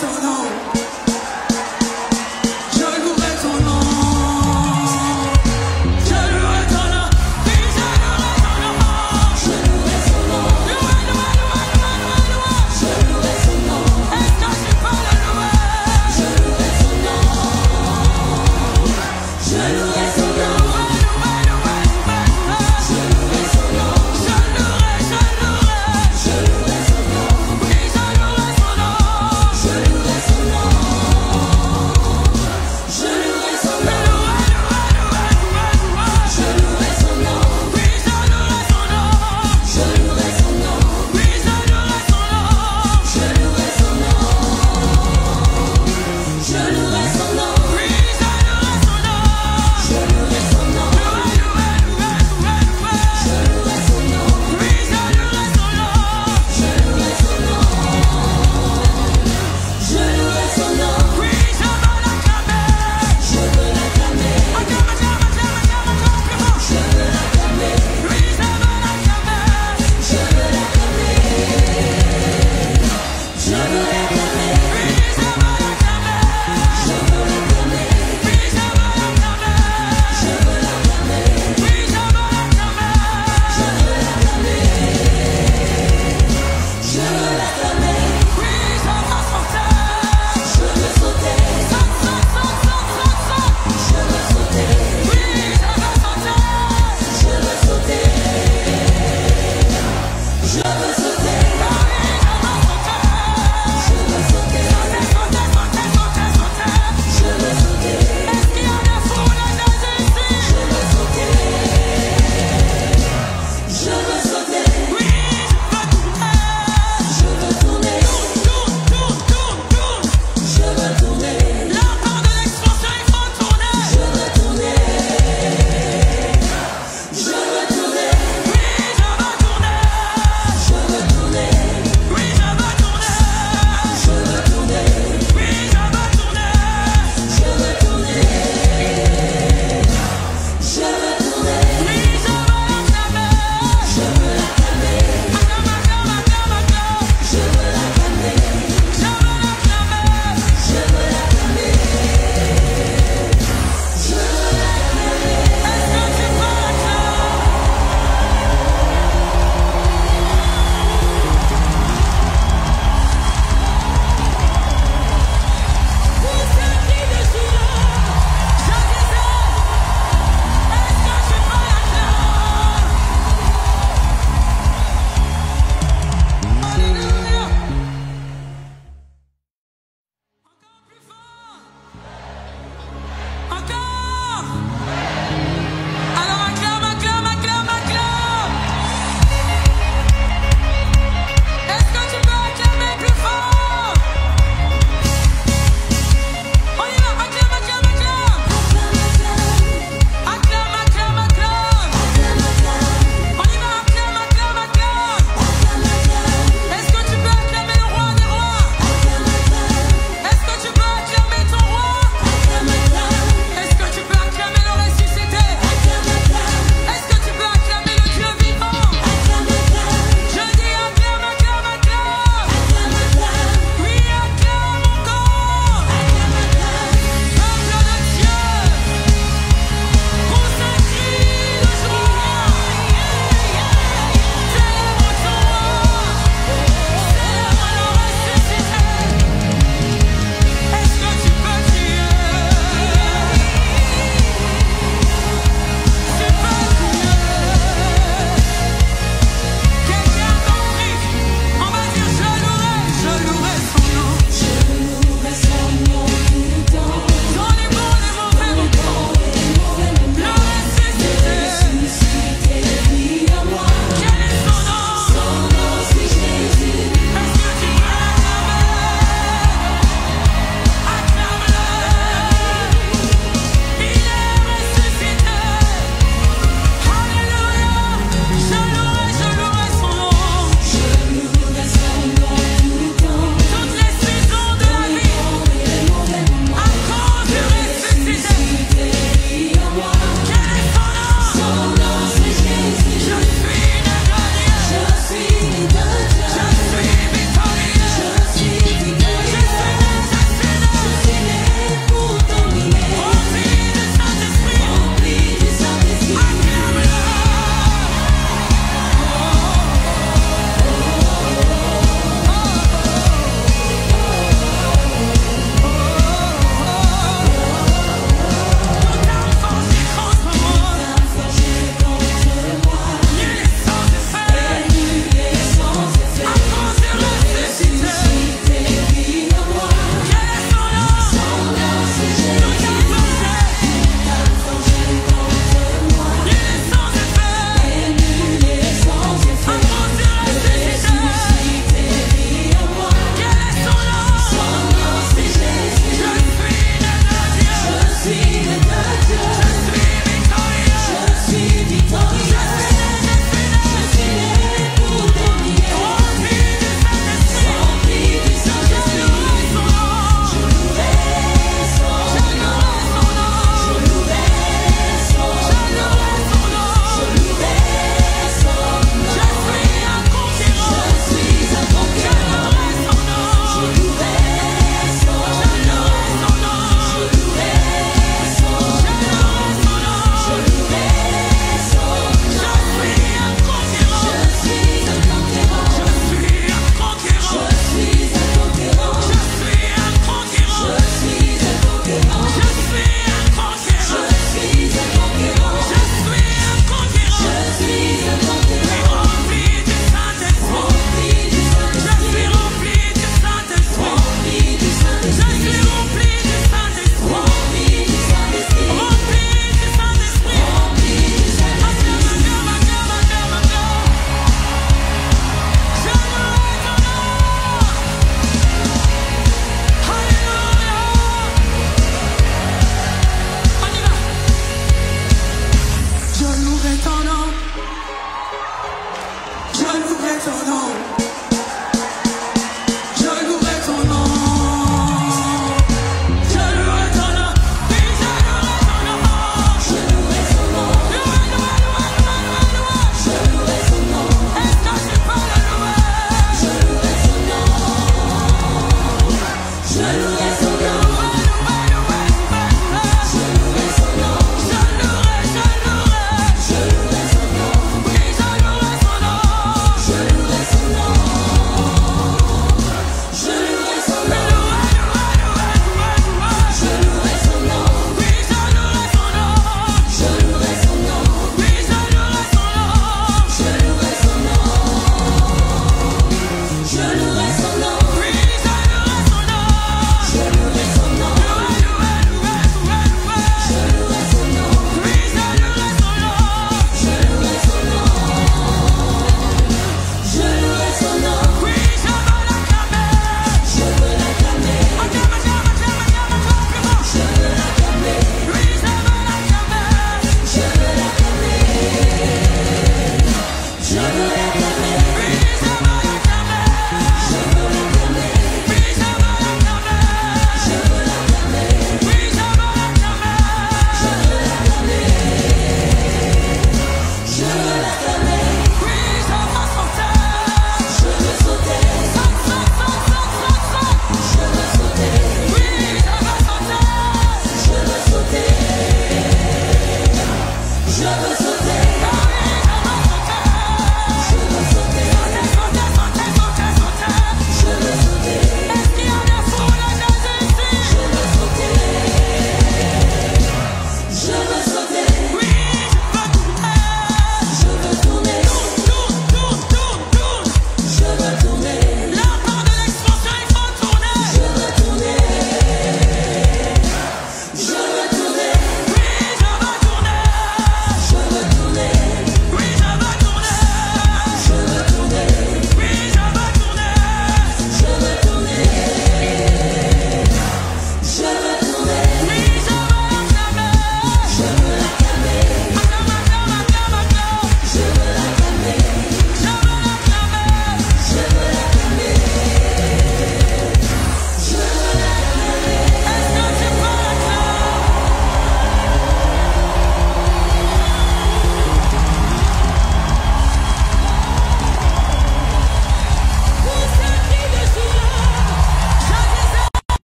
Je louerai son nom.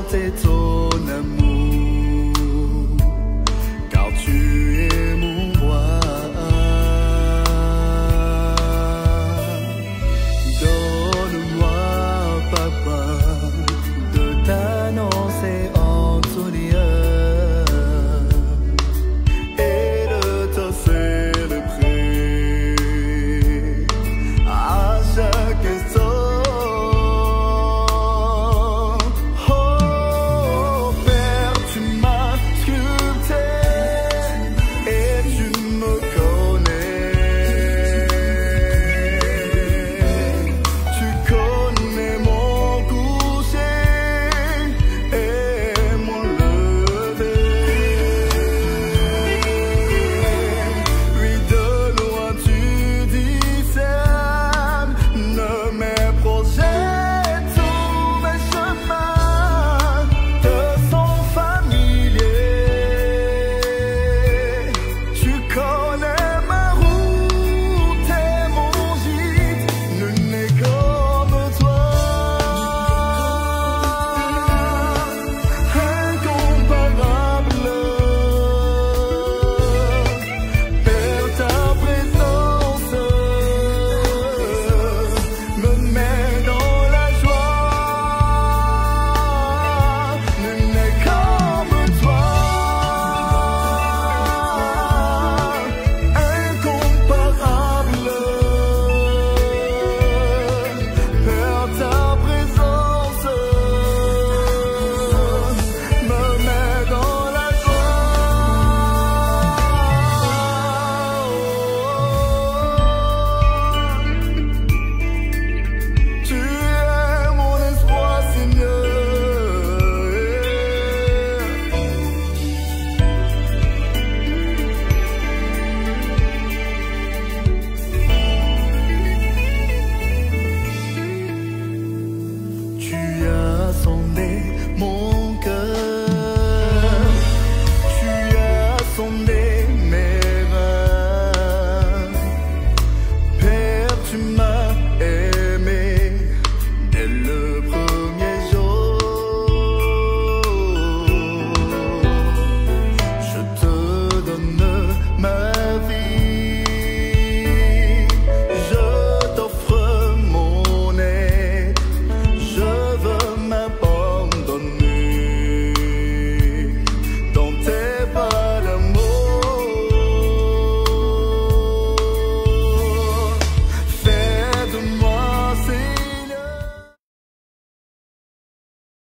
chanter ton amour, car tu es mon roi. Donne-moi, papa, de t'annoncer en tout lieu et de te célébrer à chaque instant.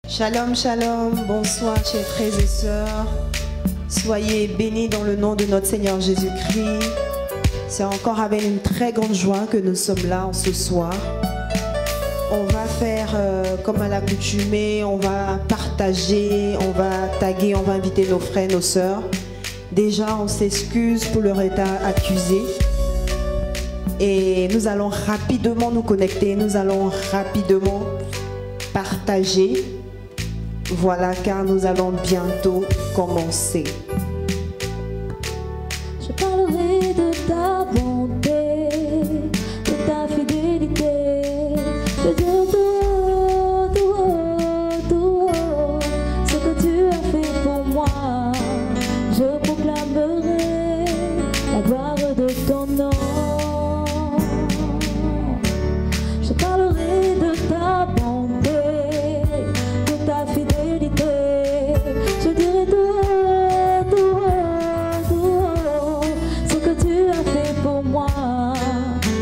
Shalom, shalom, bonsoir chers frères et sœurs. Soyez bénis dans le nom de notre Seigneur Jésus-Christ. C'est encore avec une très grande joie que nous sommes là ce soir. On va faire comme à l'accoutumée, on va partager, on va taguer, on va inviter nos frères, nos sœurs. Déjà, on s'excuse pour leur état accusé. Et nous allons rapidement nous connecter, nous allons rapidement partager. Voilà, car nous allons bientôt commencer. Je parlerai de ta bonté, de ta fidélité, de tout, ce que tu as fait pour moi. Je proclamerai la gloire de ton nom. Je parlerai de ta bonté, de ta fidélité. Je dirai tout, ce que tu as fait pour moi.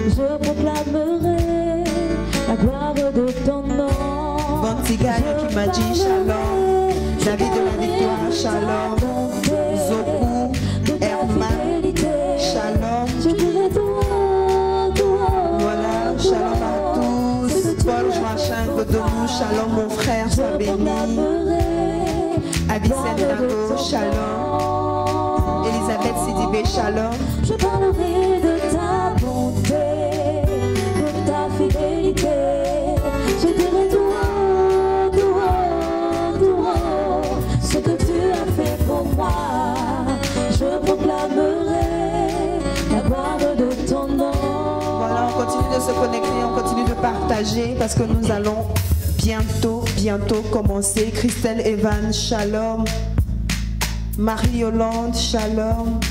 Je proclamerai la gloire de ton nom. Bon petit gars qui m'a dit shalom, David de la victoire, shalom, Zoku, Herman, shalom. Je dirai tout. Voilà, shalom à tous. Paul Joachim Godemou, shalom mon frère, sois béni. Avicenne Nago, shalom. Elisabeth Sidibé, shalom. Je parlerai de ta bonté, de ta fidélité. Je dirai tout, ce que tu as fait pour moi. Je proclamerai la gloire de ton nom. Voilà, on continue de se connecter, on continue de partager parce que nous allons bientôt bientôt commencer. Christelle Evan, shalom. Marie-Yolande, shalom.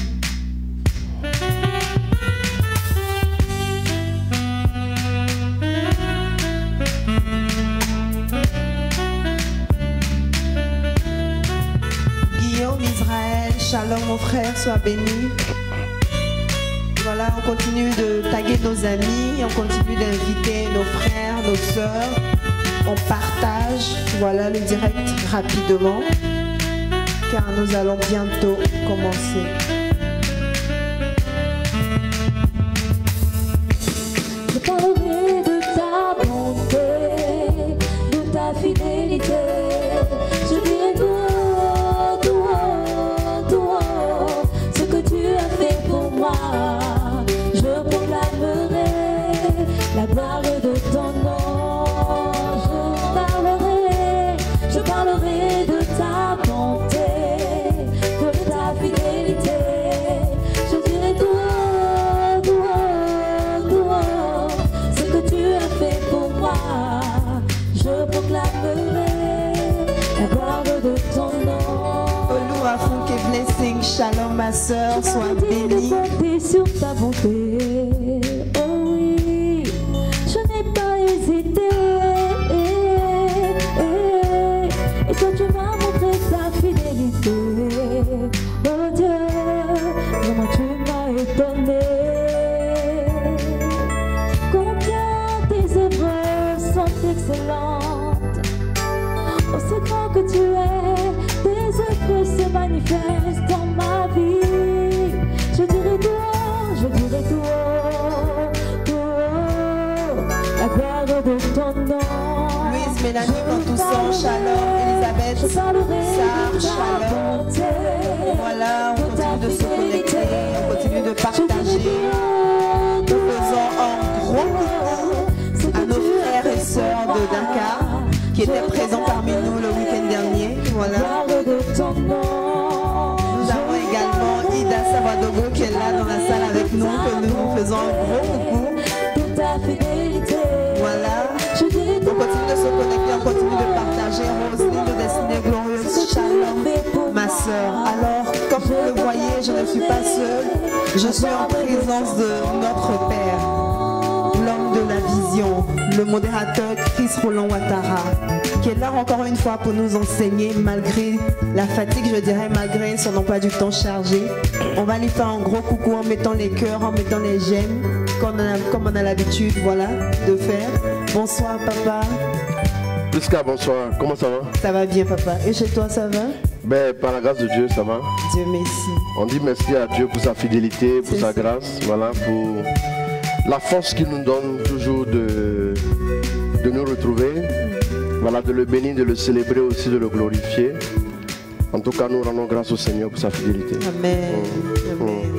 Guillaume Israël, shalom mon frère, sois béni. Voilà, on continue de taguer nos amis, on continue d'inviter nos frères, nos sœurs. On partage, voilà, le direct rapidement, car nous allons bientôt commencer. Je parlerai de ta bonté, de ta fidélité. Je dirai toi, toi, toi, ce que tu as fait pour moi. Je proclamerai la gloire de ton nom. Je parlerai de ta bonté, de ta fidélité. Je dirai toi, toi, toi, ce que tu as fait pour moi. Je proclamerai la gloire de ton nom. Olua Funke Blessing, shalom ma soeur, sois bénie. Je compter sur ta bonté. Oh oui, je n'ai pas hésité. Et toi tu m'as montré ta fidélité. Oh Dieu, vraiment tu m'as étonné. Combien tes œuvres sont excellentes. Aussi grand que tu es, tes œuvres se manifestent dans ma vie. Je dirai toi, toi, la gloire de ton nom. Louise, Mélanie, Contousson, shalom. Elisabeth, Sarah, shalom. Voilà, on continue de se connecter, on continue de partager. Nous faisons un gros coucou à nos frères et sœurs de Dakar qui étaient présents parmi nous le week-end dernier. Voilà. Nous avons également Ida Savadogo qui est là dans la salle avec nous, que nous faisons un gros coucou. Voilà. On continue de se connecter, on continue de partager. Roselyne de Destinée Glorieuse, shalom, ma soeur. Alors, comme vous le voyez, je ne suis pas seule. Je suis en présence de notre Père, l'homme de la vision, le modérateur Chris Roland Ouattara, qui est là encore une fois pour nous enseigner malgré la fatigue, je dirais, malgré son emploi du temps chargé. On va lui faire un gros coucou en mettant les cœurs, en mettant les j'aime, comme on a l'habitude, voilà, de faire. Bonsoir papa. Prisca, bonsoir. Comment ça va? Ça va bien papa. Et chez toi ça va? Ben, par la grâce de Dieu, ça va. Dieu merci. On dit merci à Dieu pour sa fidélité, pour sa grâce, voilà, pour la force qu'il nous donne toujours de nous retrouver. Voilà, de le bénir, de le célébrer aussi, de le glorifier. En tout cas, nous rendons grâce au Seigneur pour sa fidélité. Amen. Amen.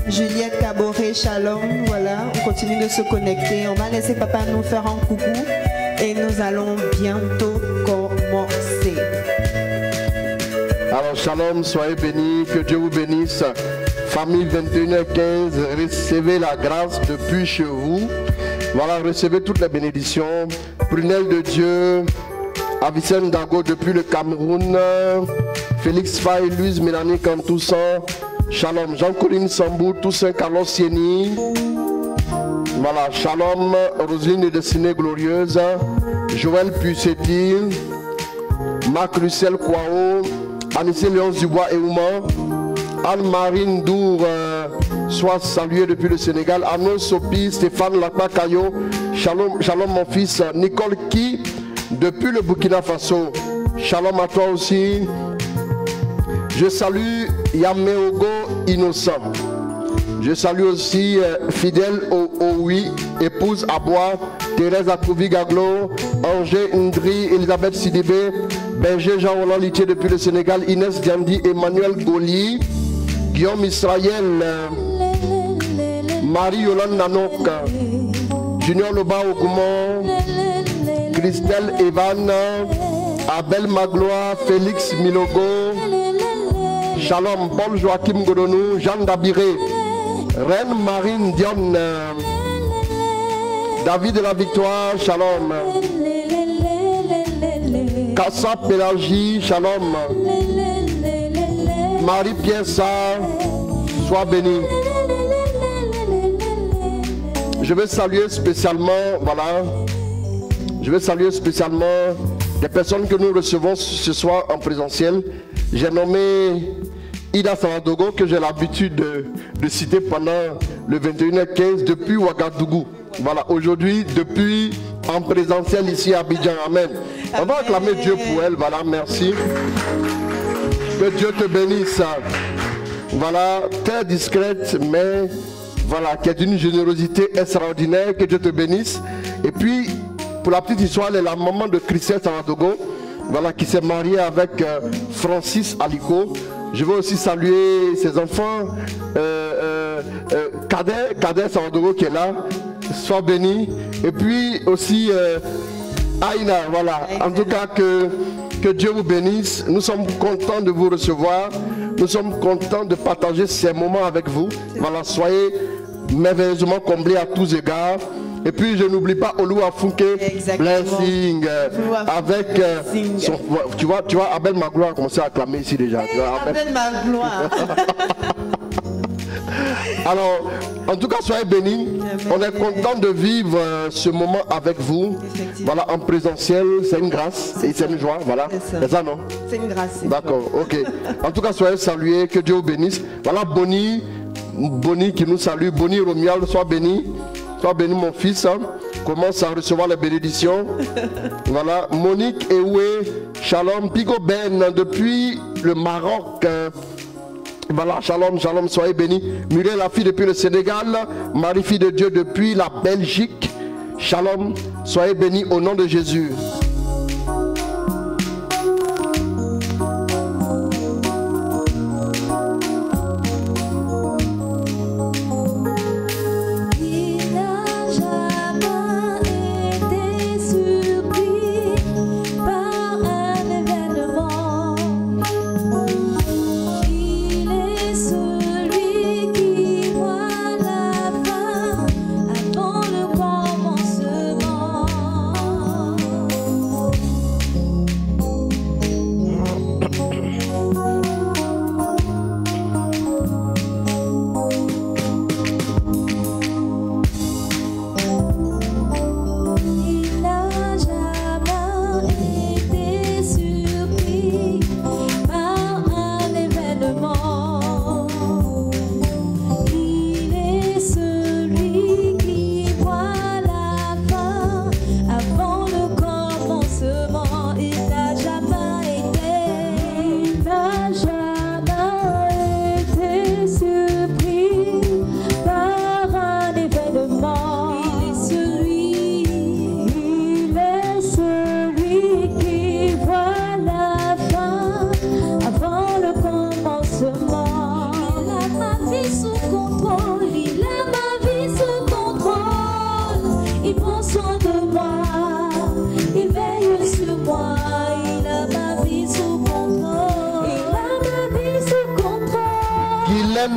Juliette Caboret, shalom, voilà, on continue de se connecter. On va laisser papa nous faire un coucou et nous allons bientôt commencer. Alors, shalom, soyez bénis, que Dieu vous bénisse. Famille 21h15, recevez la grâce depuis chez vous. Voilà, recevez toutes les bénédictions. Prunelle de Dieu, Avicenne Dago depuis le Cameroun, Félix Faye, Louise Mélanie Cantoussan, shalom, Jean-Coline Sambou, Toussaint Carlos Sieni. Voilà, shalom, Roselyne de Destinée Glorieuse, Joël Pussetti, Marc Lucel Kouao, Anissé Léon Dubois et Ouman, Anne-Marie Ndour, soit saluée depuis le Sénégal, Arnaud Sopi, Stéphane Lakmakayo, shalom, shalom mon fils, Nicole Ki, depuis le Burkina Faso, shalom à toi aussi. Je salue Yameogo Innocent. Je salue aussi Fidèle Owi, épouse Abois, Thérèse Akouvi Gaglo, Angers Ndri, Elisabeth Sidibé, Berger Jean-Roland Litier depuis le Sénégal, Inès Diandi, Emmanuel Goli, Guillaume Israël, Marie-Yolande Nanok, Junior Loba Okoumon, Christelle Evan, Abel Magloire, Félix Milogo, Shalom, Paul Joachim Godonou, Jeanne Dabiré, Reine Marine Dion, David de la Victoire, shalom. Kassa Pélagie, shalom. Marie-Pierre Sarr, sois bénie. Je veux saluer spécialement, voilà, je veux saluer spécialement des personnes que nous recevons ce soir en présentiel. J'ai nommé Ida Saradogo, que j'ai l'habitude de citer pendant le 21h15 depuis Ouagadougou. Voilà, aujourd'hui, depuis en présentiel ici à Abidjan. Amen. On va acclamer Dieu pour elle. Voilà, merci. Que Dieu te bénisse. Voilà, très discrète, mais voilà, qui est d'une générosité extraordinaire. Que Dieu te bénisse. Et puis, pour la petite histoire, elle est la maman de Christelle Saradogo, voilà, qui s'est mariée avec Francis Aliko. Je veux aussi saluer ses enfants, Kader Saradogo qui est là, sois béni. Et puis aussi Aïna, voilà. En tout cas, que Dieu vous bénisse. Nous sommes contents de vous recevoir. Nous sommes contents de partager ces moments avec vous. Voilà, soyez merveilleusement comblés à tous égards. Et puis je n'oublie pas Olua Funke Blessing avec son, tu vois Abel Magloire a commencé à acclamer ici déjà. Tu vois, Abel Magloire. Alors, en tout cas, soyez bénis. On est content de vivre ce moment avec vous. Voilà, en présentiel, c'est une grâce et c'est une joie. Voilà, c'est ça, non? C'est une grâce. D'accord, ok. En tout cas, soyez salués, que Dieu vous bénisse. Voilà, Bonnie qui nous salue. Bonnie Romial, sois béni. Sois béni, mon fils. Commence à recevoir les bénédictions. Voilà, Monique Eoué, shalom. Pigo Ben, depuis le Maroc. Voilà, shalom, shalom, soyez bénis. Muriel, la fille depuis le Sénégal. Marie, fille de Dieu depuis la Belgique. Shalom, soyez bénis au nom de Jésus.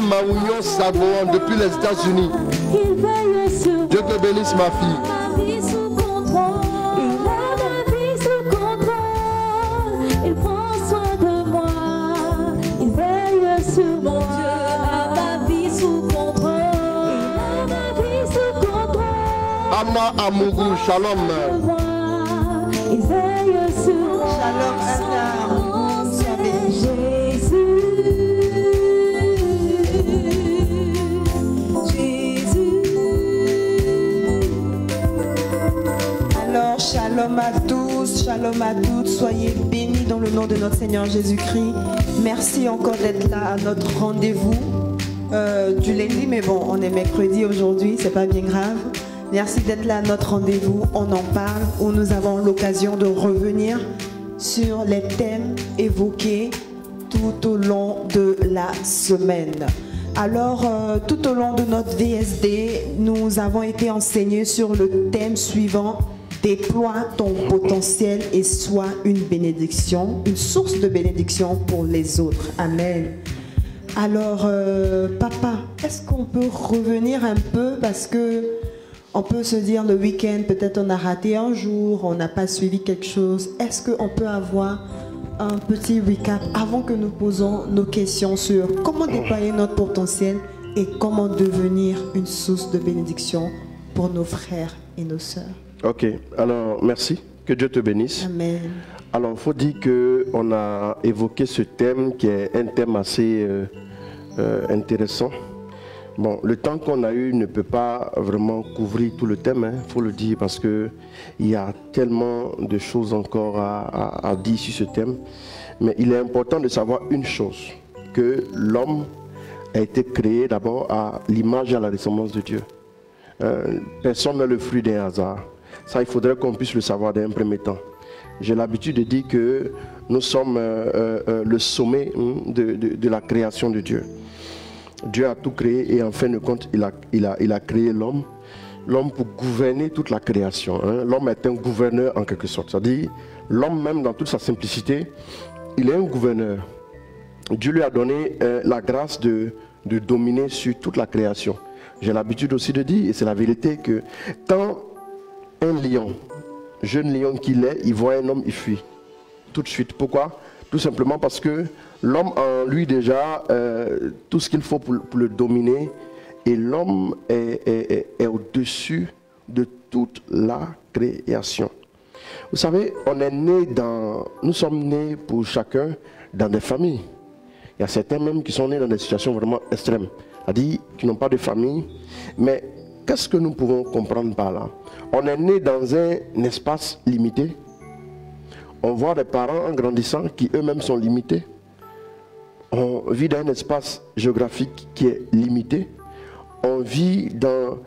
Maounion Savon depuis les États-Unis. Dieu te bénisse, ma fille. Il prend soin de moi, il veille sur moi. Dieu a ma vie sous contrôle, il a ma vie sous contrôle. Anna Amougou, shalom. Il veille sur moi. Shalom, Anna. Shalom à toutes, soyez bénis dans le nom de notre Seigneur Jésus-Christ. Merci encore d'être là à notre rendez-vous du lundi, mais bon, on est mercredi aujourd'hui, c'est pas bien grave. Merci d'être là à notre rendez-vous, on en parle, où nous avons l'occasion de revenir sur les thèmes évoqués tout au long de la semaine. Alors, tout au long de notre VSD, nous avons été enseignés sur le thème suivant: déploie ton potentiel et sois une bénédiction, une source de bénédiction pour les autres. Amen. Alors, papa, est-ce qu'on peut revenir un peu, parce que On peut se dire le week-end, peut-être on a raté un jour, on n'a pas suivi quelque chose. Est-ce qu'on peut avoir un petit recap avant que nous posons nos questions sur comment déployer notre potentiel et comment devenir une source de bénédiction pour nos frères et nos sœurs? Ok, alors merci, que Dieu te bénisse. Amen. Alors il faut dire qu'on a évoqué ce thème qui est un thème assez intéressant. Bon, le temps qu'on a eu ne peut pas vraiment couvrir tout le thème, il faut le dire, parce qu'il y a tellement de choses encore à dire sur ce thème. Mais il est important de savoir une chose, que l'homme a été créé d'abord à l'image et à la ressemblance de Dieu. Personne n'est le fruit d'un hasard. Ça, il faudrait qu'on puisse le savoir d'un premier temps. J'ai l'habitude de dire que nous sommes le sommet de la création de Dieu. Dieu a tout créé et en fin de compte, il a créé l'homme. L'homme pour gouverner toute la création. L'homme est un gouverneur en quelque sorte. C'est-à-dire, l'homme même dans toute sa simplicité, il est un gouverneur. Dieu lui a donné la grâce de dominer sur toute la création. J'ai l'habitude aussi de dire, et c'est la vérité, que quand un lion, jeune lion qu'il est, il voit un homme, il fuit. Tout de suite. Pourquoi? Tout simplement parce que l'homme a en lui déjà tout ce qu'il faut pour le dominer. Et l'homme est au-dessus de toute la création. Vous savez, nous sommes nés pour chacun dans des familles. Il y a certains même qui sont nés dans des situations vraiment extrêmes. C'est-à-dire qui n'ont pas de famille. Mais qu'est-ce que nous pouvons comprendre par là? On est né dans un espace limité. On voit des parents en grandissant qui eux-mêmes sont limités. On vit dans un espace géographique qui est limité. On vit dans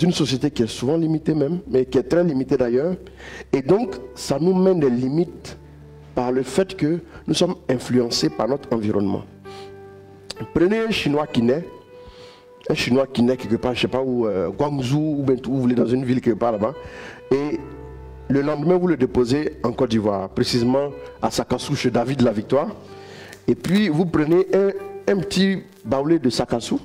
une société qui est souvent limitée même, mais qui est très limitée d'ailleurs. Et donc, ça nous mène des limites par le fait que nous sommes influencés par notre environnement. Prenez un Chinois qui naît quelque part, je ne sais pas où, Guangzhou, ou vous voulez dans une ville quelque part là-bas, et le lendemain vous le déposez en Côte d'Ivoire, précisément à Sakassou chez David de la Victoire, et puis vous prenez un petit baoulé de Sakassou,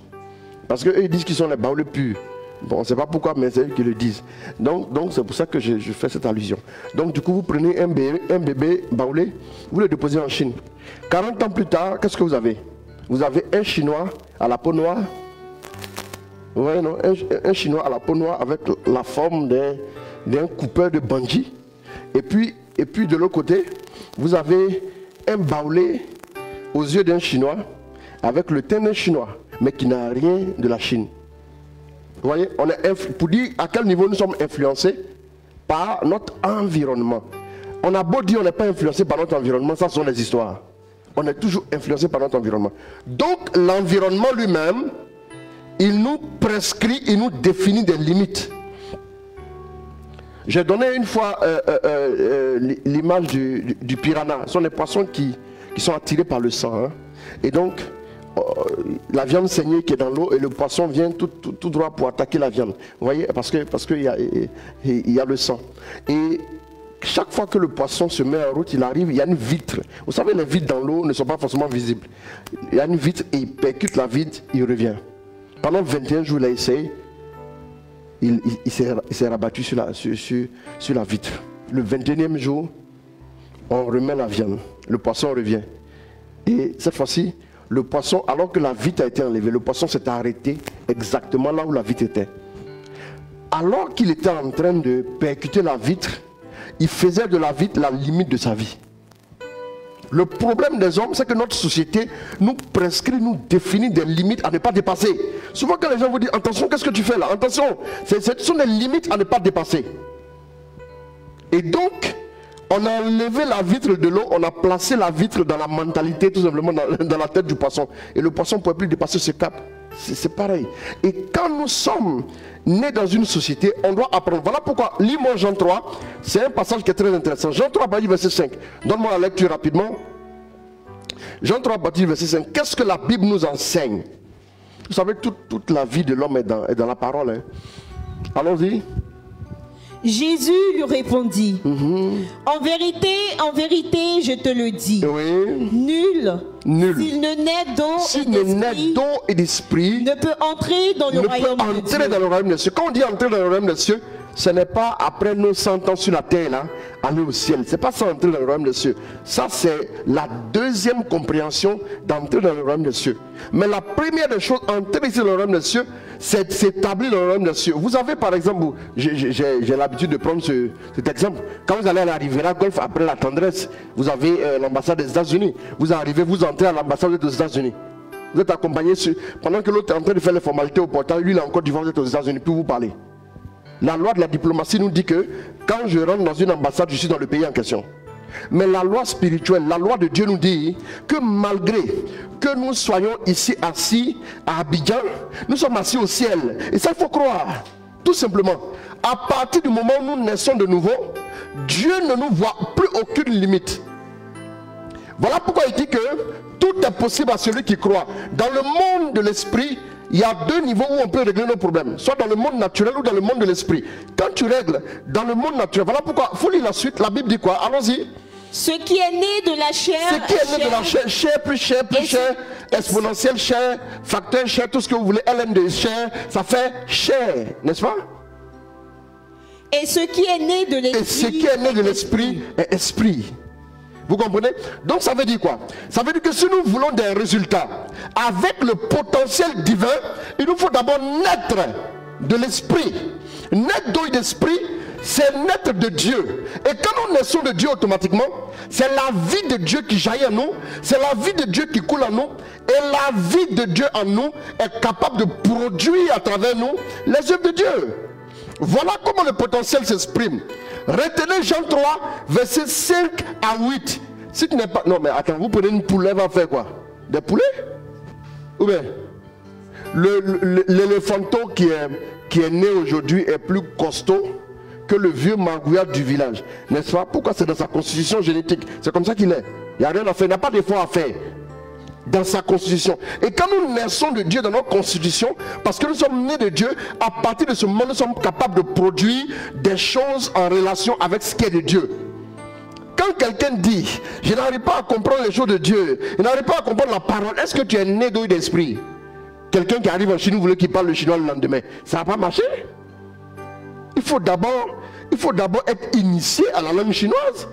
parce qu'eux ils disent qu'ils sont les baoulés purs. Bon, on ne sait pas pourquoi, mais c'est eux qui le disent. Donc c'est pour ça que je fais cette allusion. Donc du coup, vous prenez un bébé baoulé, vous le déposez en Chine. 40 ans plus tard, qu'est-ce que vous avez? Vous avez un Chinois à la peau noire. Ouais, non, un Chinois à la peau noire avec la forme d'un coupeur de bandit. Et puis de l'autre côté, vous avez un baoulé aux yeux d'un Chinois avec le teint d'un Chinois, mais qui n'a rien de la Chine. Vous voyez, pour dire à quel niveau nous sommes influencés par notre environnement. On a beau dire on n'est pas influencé par notre environnement, ça sont des histoires. On est toujours influencé par notre environnement. Donc l'environnement lui-même, il nous prescrit, il nous définit des limites. J'ai donné une fois l'image du piranha. Ce sont des poissons qui sont attirés par le sang. Et donc, la viande saignée qui est dans l'eau et le poisson vient tout droit pour attaquer la viande. Vous voyez, parce qu'il y a le sang. Et chaque fois que le poisson se met en route, il arrive, il y a une vitre. Vous savez, les vitres dans l'eau ne sont pas forcément visibles. Il y a une vitre et il percute la vitre, il revient. Pendant 21 jours, il a essayé. Il s'est rabattu sur la vitre. Le 21e jour, on remet la viande. Le poisson revient. Et cette fois-ci, le poisson, alors que la vitre a été enlevée, le poisson s'est arrêté exactement là où la vitre était. Alors qu'il était en train de percuter la vitre, il faisait de la vitre la limite de sa vie. Le problème des hommes, c'est que notre société nous prescrit, nous définit des limites à ne pas dépasser. Souvent quand les gens vous disent, attention, qu'est-ce que tu fais là? Attention, ce sont des limites à ne pas dépasser. Et donc, on a enlevé la vitre de l'eau, on a placé la vitre dans la mentalité, tout simplement dans la tête du poisson. Et le poisson ne pouvait plus dépasser ce cap. C'est pareil. Et quand nous sommes nés dans une société, on doit apprendre. Voilà pourquoi, lis-moi Jean 3, c'est un passage qui est très intéressant. Jean 3, verset 5. Donne-moi la lecture rapidement. Jean 3, verset 5. Qu'est-ce que la Bible nous enseigne? Vous savez, toute la vie de l'homme est dans la parole. Allons-y. Jésus lui répondit, en vérité, je te le dis, Oui. nul, Nul. s'il ne naît d'eau S'il et ne naît d'esprit, d'eau et d'esprit, ne peut entrer dans le ne peut royaume de entrer Dieu. dans le royaume des cieux. Quand on dit entrer dans le royaume des cieux, ce n'est pas après nos 100 ans sur la terre là, aller au ciel. C'est pas ça entrer dans le royaume des cieux. Ça c'est la deuxième compréhension d'entrer dans le royaume des cieux. Mais la première des choses, entrer ici dans le royaume des cieux, c'est s'établir dans le royaume des cieux. Vous avez par exemple, j'ai l'habitude de prendre cet exemple. Quand vous allez à la Riviera Golf après la tendresse, vous avez l'ambassade des États-Unis. Vous arrivez, vous entrez à l'ambassade des États-Unis. Vous êtes accompagné pendant que l'autre est en train de faire les formalités au portail, lui il est encore devant, vous êtes aux États-Unis, puis vous parlez. La loi de la diplomatie nous dit que quand je rentre dans une ambassade, je suis dans le pays en question. Mais la loi spirituelle, la loi de Dieu nous dit que malgré que nous soyons ici assis à Abidjan, nous sommes assis au ciel. Et ça, il faut croire. Tout simplement. À partir du moment où nous naissons de nouveau, Dieu ne nous voit plus aucune limite. Voilà pourquoi il dit que tout est possible à celui qui croit. Dans le monde de l'esprit, il y a deux niveaux où on peut régler nos problèmes. Soit dans le monde naturel ou dans le monde de l'esprit. Quand tu règles dans le monde naturel, voilà pourquoi, il faut lire la suite, la Bible dit quoi? Allons-y. Ce qui est né de la chair, Ce qui est né de la chair, chair, plus cher, exponentielle chair, facteur chair, tout ce que vous voulez, LN de chair, ça fait chair, n'est-ce pas? et ce qui est né de l'esprit. Et ce qui est né de l'esprit est esprit. Vous comprenez? Donc ça veut dire quoi? Ça veut dire que si nous voulons des résultats avec le potentiel divin, il nous faut d'abord naître de l'esprit. Naître d'eau et d'esprit, c'est naître de Dieu. Et quand nous naissons de Dieu automatiquement, c'est la vie de Dieu qui jaillit en nous, c'est la vie de Dieu qui coule en nous, et la vie de Dieu en nous est capable de produire à travers nous les œuvres de Dieu. Voilà comment le potentiel s'exprime. Retenez Jean 3, versets 5 à 8. Si tu n'es pas... Non mais attends, vous prenez une poule, elle va faire quoi? Des poulets? Ou bien l'éléphanteau qui est né aujourd'hui est plus costaud que le vieux mangouillard du village. N'est-ce pas? Pourquoi? C'est dans sa constitution génétique. C'est comme ça qu'il est. Il n'y a rien à faire, il n'y a pas d'effort à faire. Dans sa constitution. Et quand nous naissons de Dieu dans notre constitution, parce que nous sommes nés de Dieu, à partir de ce moment, nous sommes capables de produire des choses en relation avec ce qui est de Dieu. Quand quelqu'un dit, je n'arrive pas à comprendre les choses de Dieu, je n'arrive pas à comprendre la parole, est-ce que tu es né d'eau et d'esprit? Quelqu'un qui arrive en Chine, vous voulez qu'il parle le chinois le lendemain, ça va pas marcher. Il faut d'abord être initié à la langue chinoise.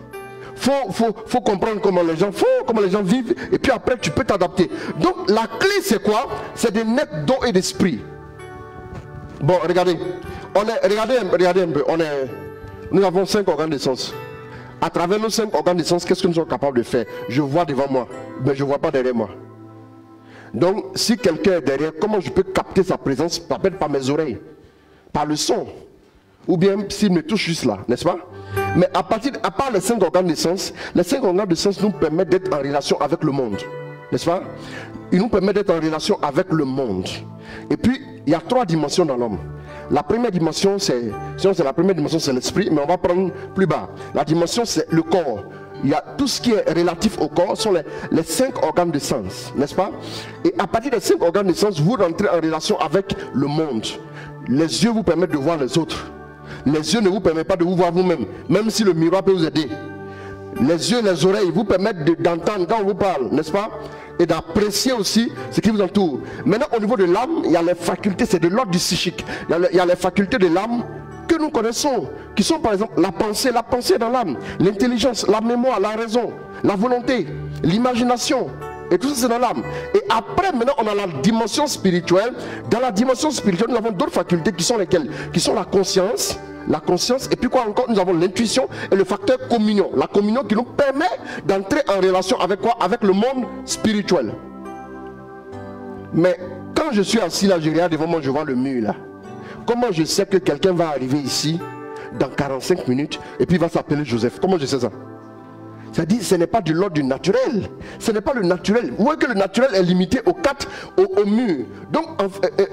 Faut comprendre comment les gens font, comment les gens vivent, et puis après tu peux t'adapter. Donc la clé c'est quoi? C'est de naître d'eau et d'esprit. Bon, regardez, regardez un peu, nous avons 5 organes de sens. À travers nos 5 organes de sens, qu'est-ce que nous sommes capables de faire? Je vois devant moi, mais je ne vois pas derrière moi. Donc si quelqu'un est derrière, comment je peux capter sa présence? Peut-être par mes oreilles, par le son, ou bien s'il me touche juste là, n'est-ce pas? Mais à part les 5 organes de sens, les 5 organes de sens nous permettent d'être en relation avec le monde, n'est-ce pas? Ils nous permettent d'être en relation avec le monde. Et puis il y a 3 dimensions dans l'homme. La première dimension c'est l'esprit, mais on va prendre plus bas. La dimension c'est le corps. Il y a tout ce qui est relatif au corps, sont les 5 organes de sens, n'est-ce pas? Et à partir des 5 organes de sens, vous rentrez en relation avec le monde. Les yeux vous permettent de voir les autres. Les yeux ne vous permettent pas de vous voir vous-même, même si le miroir peut vous aider. Les yeux et les oreilles vous permettent d'entendre quand on vous parle, n'est-ce pas? Et d'apprécier aussi ce qui vous entoure. Maintenant, au niveau de l'âme, il y a les facultés, c'est de l'ordre du psychique. Il y a les facultés de l'âme que nous connaissons, qui sont par exemple la pensée dans l'âme, l'intelligence, la mémoire, la raison, la volonté, l'imagination. Et tout ça c'est dans l'âme. Et après maintenant on a la dimension spirituelle. Dans la dimension spirituelle nous avons d'autres facultés qui sont lesquelles? Qui sont la conscience, et puis quoi encore? Nous avons l'intuition et le facteur communion. La communion qui nous permet d'entrer en relation avec quoi? Avec le monde spirituel. Mais quand je suis assis là, je regarde devant moi, je vois le mur là. Comment je sais que quelqu'un va arriver ici dans 45 minutes et puis il va s'appeler Joseph? Comment je sais ça? C'est-à-dire ce n'est pas de l'ordre du naturel. Ce n'est pas le naturel. Vous voyez que le naturel est limité aux murs. Donc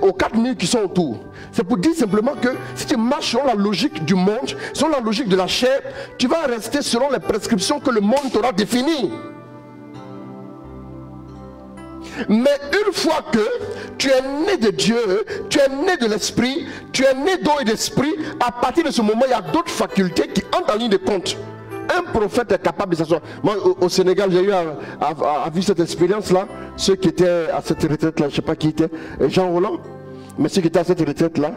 aux 4 murs qui sont autour. C'est pour dire simplement que si tu marches selon la logique du monde, selon la logique de la chair, tu vas rester selon les prescriptions que le monde t'aura définies. Mais une fois que tu es né de Dieu, tu es né de l'esprit, tu es né d'eau et d'esprit, à partir de ce moment, il y a d'autres facultés qui entrent en ligne de compte. Un prophète est capable de s'asseoir. Moi, au Sénégal, j'ai eu à vivre cette expérience-là. Ceux qui étaient à cette retraite-là, je ne sais pas qui était, Jean Roland, mais ceux qui étaient à cette retraite-là,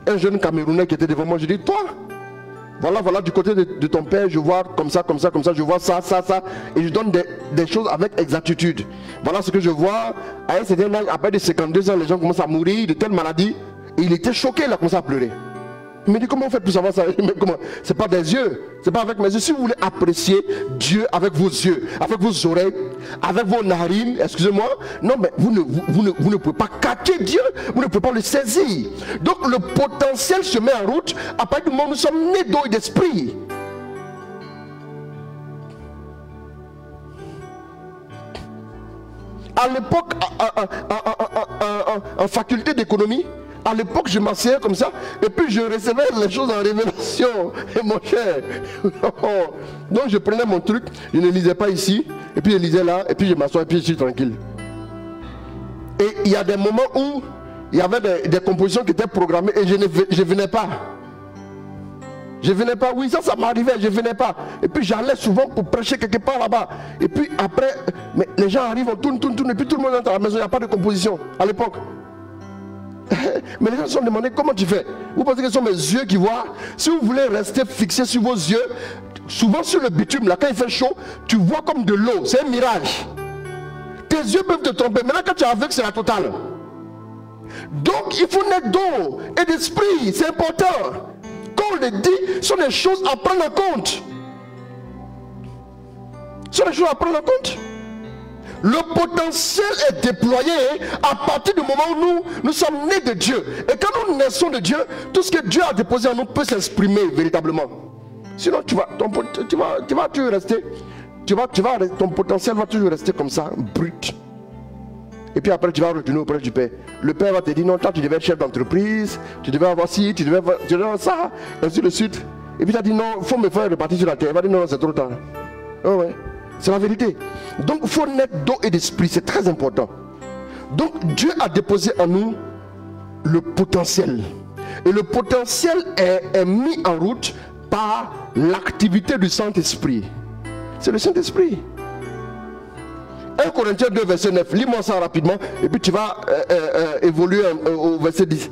un jeune Camerounais qui était devant moi, je dis, toi, voilà, du côté de ton père, je vois comme ça, je vois ça, et je donne des choses avec exactitude. Voilà ce que je vois. À un certain âge, après de 52 ans, les gens commencent à mourir de telle maladie, et il était choqué, il a commencé à pleurer. Il me dit, comment on fait pour savoir ça? C'est pas des yeux, c'est pas avec mes yeux. Si vous voulez apprécier Dieu avec vos yeux, avec vos oreilles, avec vos narines, excusez-moi, non, mais vous ne pouvez pas catcher Dieu, vous ne pouvez pas le saisir. Donc le potentiel se met en route à partir du moment où nous sommes nés d'eau et d'esprit. À l'époque, en faculté d'économie, à l'époque, je m'asseyais comme ça, et puis je recevais les choses en révélation. Et mon cher, donc je prenais mon truc, je ne lisais pas ici, et puis je lisais là, et puis je m'assois, et puis je suis tranquille. Et il y a des moments où il y avait des compositions qui étaient programmées, et je ne venais pas. Je venais pas, oui, ça m'arrivait, je venais pas. Et puis j'allais souvent pour prêcher quelque part là-bas. Et puis après, mais les gens arrivent, on tourne, et puis tout le monde entre à la maison, il n'y a pas de composition à l'époque. Mais les gens se sont demandé comment tu fais. Vous pensez que ce sont mes yeux qui voient? Si vous voulez rester fixé sur vos yeux, souvent sur le bitume, là quand il fait chaud, tu vois comme de l'eau, c'est un mirage. Tes yeux peuvent te tromper. Maintenant quand tu es aveugle, c'est la totale. Donc il faut naître d'eau et d'esprit, c'est important. Quand on le dit, ce sont des choses à prendre en compte. Ce sont des choses à prendre en compte. Le potentiel est déployé à partir du moment où nous sommes nés de Dieu. Et quand nous naissons de Dieu, tout ce que Dieu a déposé en nous peut s'exprimer véritablement. Sinon, ton potentiel va toujours rester comme ça, brut. Et puis après, tu vas retourner auprès du Père. Le Père va te dire, non, toi, tu devais être chef d'entreprise, tu devais avoir ci, tu devais avoir ça, et ainsi de suite. Et puis tu as dit, non, il faut me faire repartir sur la terre. Il va dire, non, c'est trop tard. Oh, ouais. C'est la vérité. Donc il faut naître d'eau et d'esprit, c'est très important. Donc Dieu a déposé en nous le potentiel. Et le potentiel est mis en route par l'activité du Saint-Esprit. C'est le Saint-Esprit. 1 Corinthiens 2 verset 9, lis-moi ça rapidement et puis tu vas évoluer au verset 10.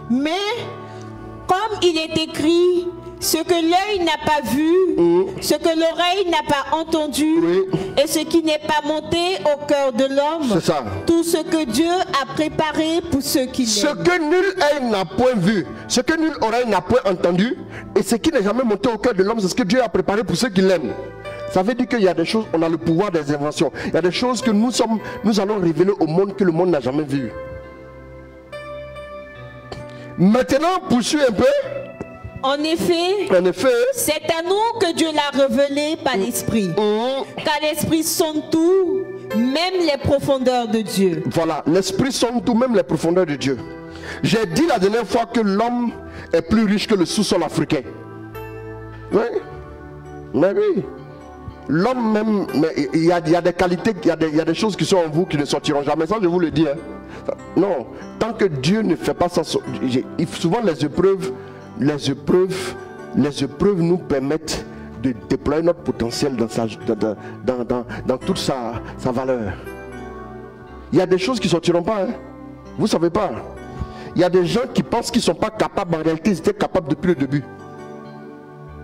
Mais comme il est écrit, ce que l'œil n'a pas vu, ce que l'oreille n'a pas entendu, et ce qui n'est pas monté au cœur de l'homme, tout ce que Dieu a préparé pour ceux qui l'aiment. Ce que nul œil n'a point vu, ce que nulle oreille n'a point entendu, et ce qui n'est jamais monté au cœur de l'homme, c'est ce que Dieu a préparé pour ceux qui l'aiment. Ça veut dire qu'il y a des choses, on a le pouvoir des inventions. Il y a des choses que nous allons révéler au monde que le monde n'a jamais vu. Maintenant, poursuis un peu. En effet, c'est à nous que Dieu l'a révélé par l'Esprit. Car l'Esprit sonde tout, même les profondeurs de Dieu. Voilà, l'Esprit sonde tout, même les profondeurs de Dieu. J'ai dit la dernière fois que l'homme est plus riche que le sous-sol africain. Oui, mais oui. L'homme même, mais il y a des qualités, il y a des choses qui sont en vous qui ne sortiront jamais. Ça, je vous le dis. Hein. Non, tant que Dieu ne fait pas ça, souvent les épreuves nous permettent de déployer notre potentiel dans toute sa valeur. Il y a des choses qui ne sortiront pas. Hein. Vous ne savez pas. Il y a des gens qui pensent qu'ils ne sont pas capables. En réalité, ils étaient capables depuis le début.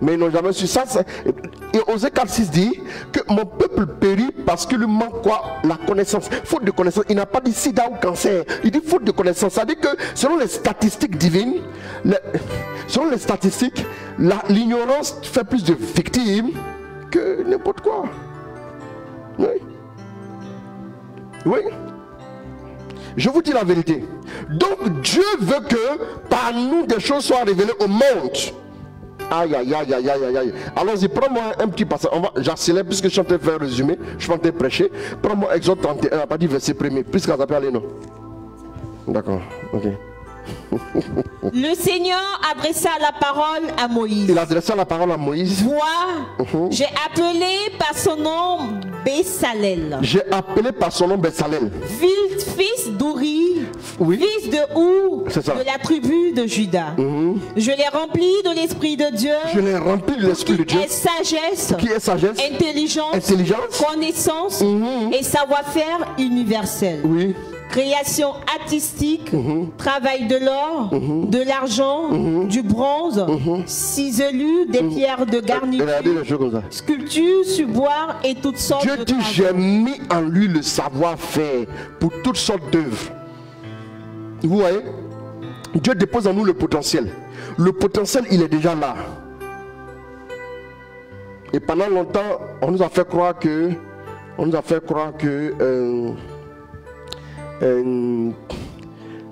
Mais ils n'ont jamais su ça. Et Osée 4,6 dit que mon peuple périt parce qu'il lui manque quoi? La connaissance. Faute de connaissance. Il n'a pas dit sida ou cancer. Il dit faute de connaissance. Ça dit que selon les statistiques divines, selon les statistiques, l'ignorance fait plus de victimes que n'importe quoi. Oui. Oui. Je vous dis la vérité. Donc Dieu veut que par nous des choses soient révélées au monde. Aïe, aïe, aïe, aïe, aïe, aïe. Allons-y, prends-moi un petit passage. J'accélère puisque je suis en train de faire un résumé. Je suis en train de prêcher. Prends-moi Exode 31, à partir du verset 1er. Puisqu'on s'appelle aller, non. D'accord, ok. Le Seigneur adressa la parole à Moïse. Il adressa la parole à Moïse. Vois, j'ai appelé par son nom Bessalel, J'ai appelé par son nom Bessalel. fils d'Uri, Oui. fils de Our, C'est ça. de la tribu de Juda. Je l'ai rempli de l'Esprit de Dieu, Je l'ai rempli de l'Esprit de qui Dieu. est sagesse, Qui est sagesse, intelligence, intelligence. connaissance et savoir-faire universel. Oui. Création artistique, travail de l'or, de l'argent, du bronze, ciselure, des pierres de garniture, Regardez les choses comme ça. sculpture sur bois et toutes sortes Dieu de dit, travaux. j'ai mis en lui le savoir-faire pour toutes sortes d'œuvres. Vous voyez, Dieu dépose en nous le potentiel. Le potentiel, il est déjà là. Et pendant longtemps, on nous a fait croire que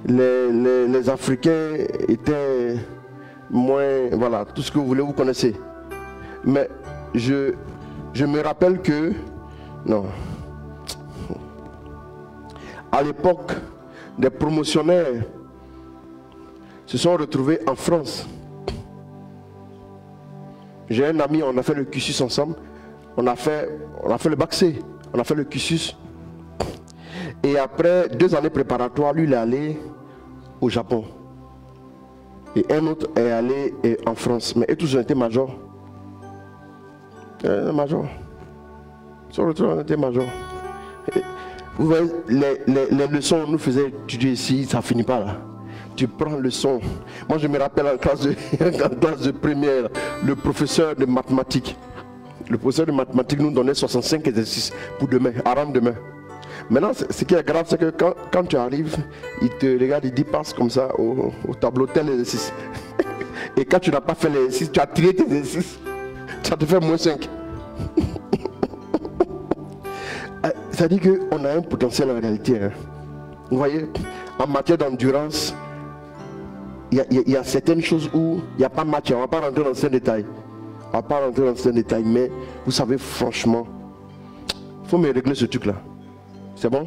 les Africains étaient moins, voilà, tout ce que vous voulez, vous connaissez. Mais je me rappelle que, non, à l'époque, des promotionnaires se sont retrouvés en France. J'ai un ami, on a fait le cursus ensemble, on a fait le bac C, on a fait le cursus. Et après 2 années préparatoires, lui il est allé au Japon. Et un autre est allé en France. Mais eux tous ont été majors. Majors. Ils sont retrouvés, on était majors. Et vous voyez, les leçons nous faisaient étudier ici, ça finit pas là. Tu prends le son. Moi je me rappelle en classe de première, le professeur de mathématiques. Le professeur de mathématiques nous donnait 65 exercices pour demain, à rendre demain. Maintenant, ce qui est grave, c'est que quand tu arrives, il te regarde, il dit passe comme ça au tableau tel exercice. Et quand tu n'as pas fait l'exercice, tu as tiré tes exercices, ça te fait -5. Ça dit qu'on a un potentiel en réalité. Hein. Vous voyez, en matière d'endurance, il y a certaines choses où il n'y a pas match. On ne va pas rentrer dans ces détails. On ne va pas rentrer dans ces détails, mais vous savez, franchement, il faut me régler ce truc-là. C'est bon?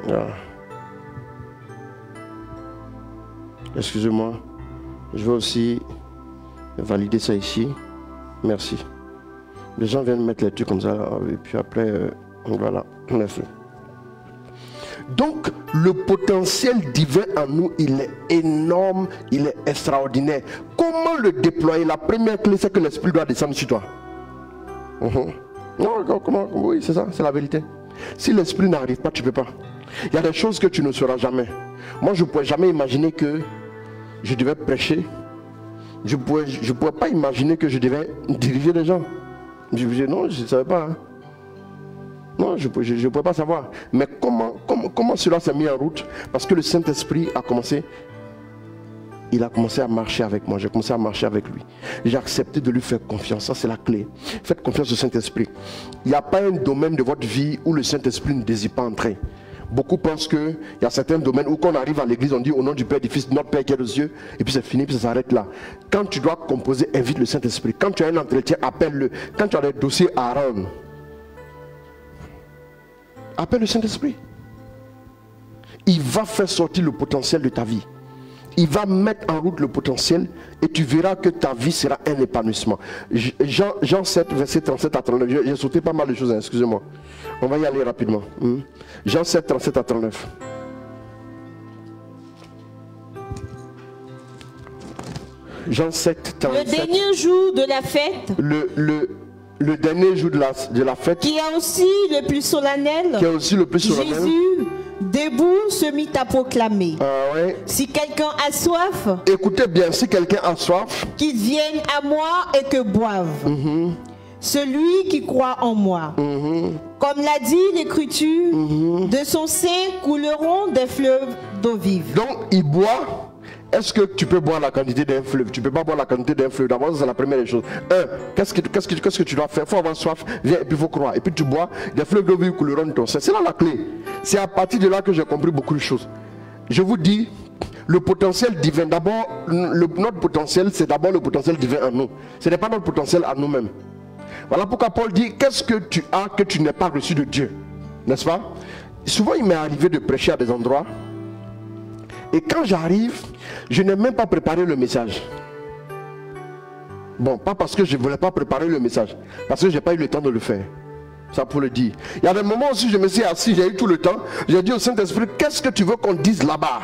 Ah. Excusez-moi. Je vais aussi valider ça ici. Merci. Les gens viennent mettre les trucs comme ça. Et puis après, voilà. Merci. Donc, le potentiel divin en nous, il est énorme, il est extraordinaire. Comment le déployer? La première clé, c'est que l'Esprit doit descendre sur toi. Non, comment? Oui, c'est ça, c'est la vérité. Si l'Esprit n'arrive pas, tu ne peux pas. Il y a des choses que tu ne sauras jamais. Moi, je ne pouvais jamais imaginer que je devais prêcher. Je ne pouvais pas imaginer que je devais diriger des gens. Je disais non, je ne savais pas. Hein. Non, je ne pouvais pas savoir. Mais comment cela s'est mis en route? Parce que le Saint-Esprit a commencé. Il a commencé à marcher avec moi. J'ai commencé à marcher avec lui. J'ai accepté de lui faire confiance. Ça, c'est la clé. Faites confiance au Saint-Esprit. Il n'y a pas un domaine de votre vie où le Saint-Esprit ne désire pas entrer. Beaucoup pensent qu'il y a certains domaines où quand on arrive à l'église, on dit au nom du Père, du Fils, notre Père qui est aux cieux, et puis c'est fini, puis ça s'arrête là. Quand tu dois composer, invite le Saint-Esprit. Quand tu as un entretien, appelle-le. Quand tu as des dossiers à rendre, appelle le Saint-Esprit. Il va faire sortir le potentiel de ta vie. Il va mettre en route le potentiel et tu verras que ta vie sera un épanouissement. Jean 7, verset 37 à 39. J'ai sauté pas mal de choses, hein, excusez-moi. On va y aller rapidement. Jean 7, 37 à 39. Jean 7, 37. Le dernier jour de la fête, le dernier jour de la fête, qui est aussi le plus solennel, Jésus, debout, se mit à proclamer. Ah ouais. Si quelqu'un a soif, écoutez bien, si quelqu'un a soif, qu'il vienne à moi et que boive. Celui qui croit en moi. Comme l'a dit l'Écriture, de son sein couleront des fleuves d'eau vive. Donc il boit. Est-ce que tu peux boire la quantité d'un fleuve? Tu ne peux pas boire la quantité d'un fleuve. D'abord, c'est la première des choses. Qu'est-ce que tu dois faire? Il faut avoir soif, viens, et puis il faut croire. Et puis tu bois, des fleuves d'eau vive couleront de ton sein. C'est là la clé. C'est à partir de là que j'ai compris beaucoup de choses. Je vous dis, le potentiel divin, d'abord, notre potentiel, c'est d'abord le potentiel divin en nous. Ce n'est pas notre potentiel à nous-mêmes. Voilà pourquoi Paul dit, qu'est-ce que tu as que tu n'as pas reçu de Dieu? N'est-ce pas? Souvent, il m'est arrivé de prêcher à des endroits. Et quand j'arrive, je n'ai même pas préparé le message. Bon, pas parce que je ne voulais pas préparer le message, parce que je n'ai pas eu le temps de le faire. Ça pour le dire. Il y a des moments aussi, je me suis assis, j'ai eu tout le temps. J'ai dit au Saint-Esprit, qu'est-ce que tu veux qu'on dise là-bas?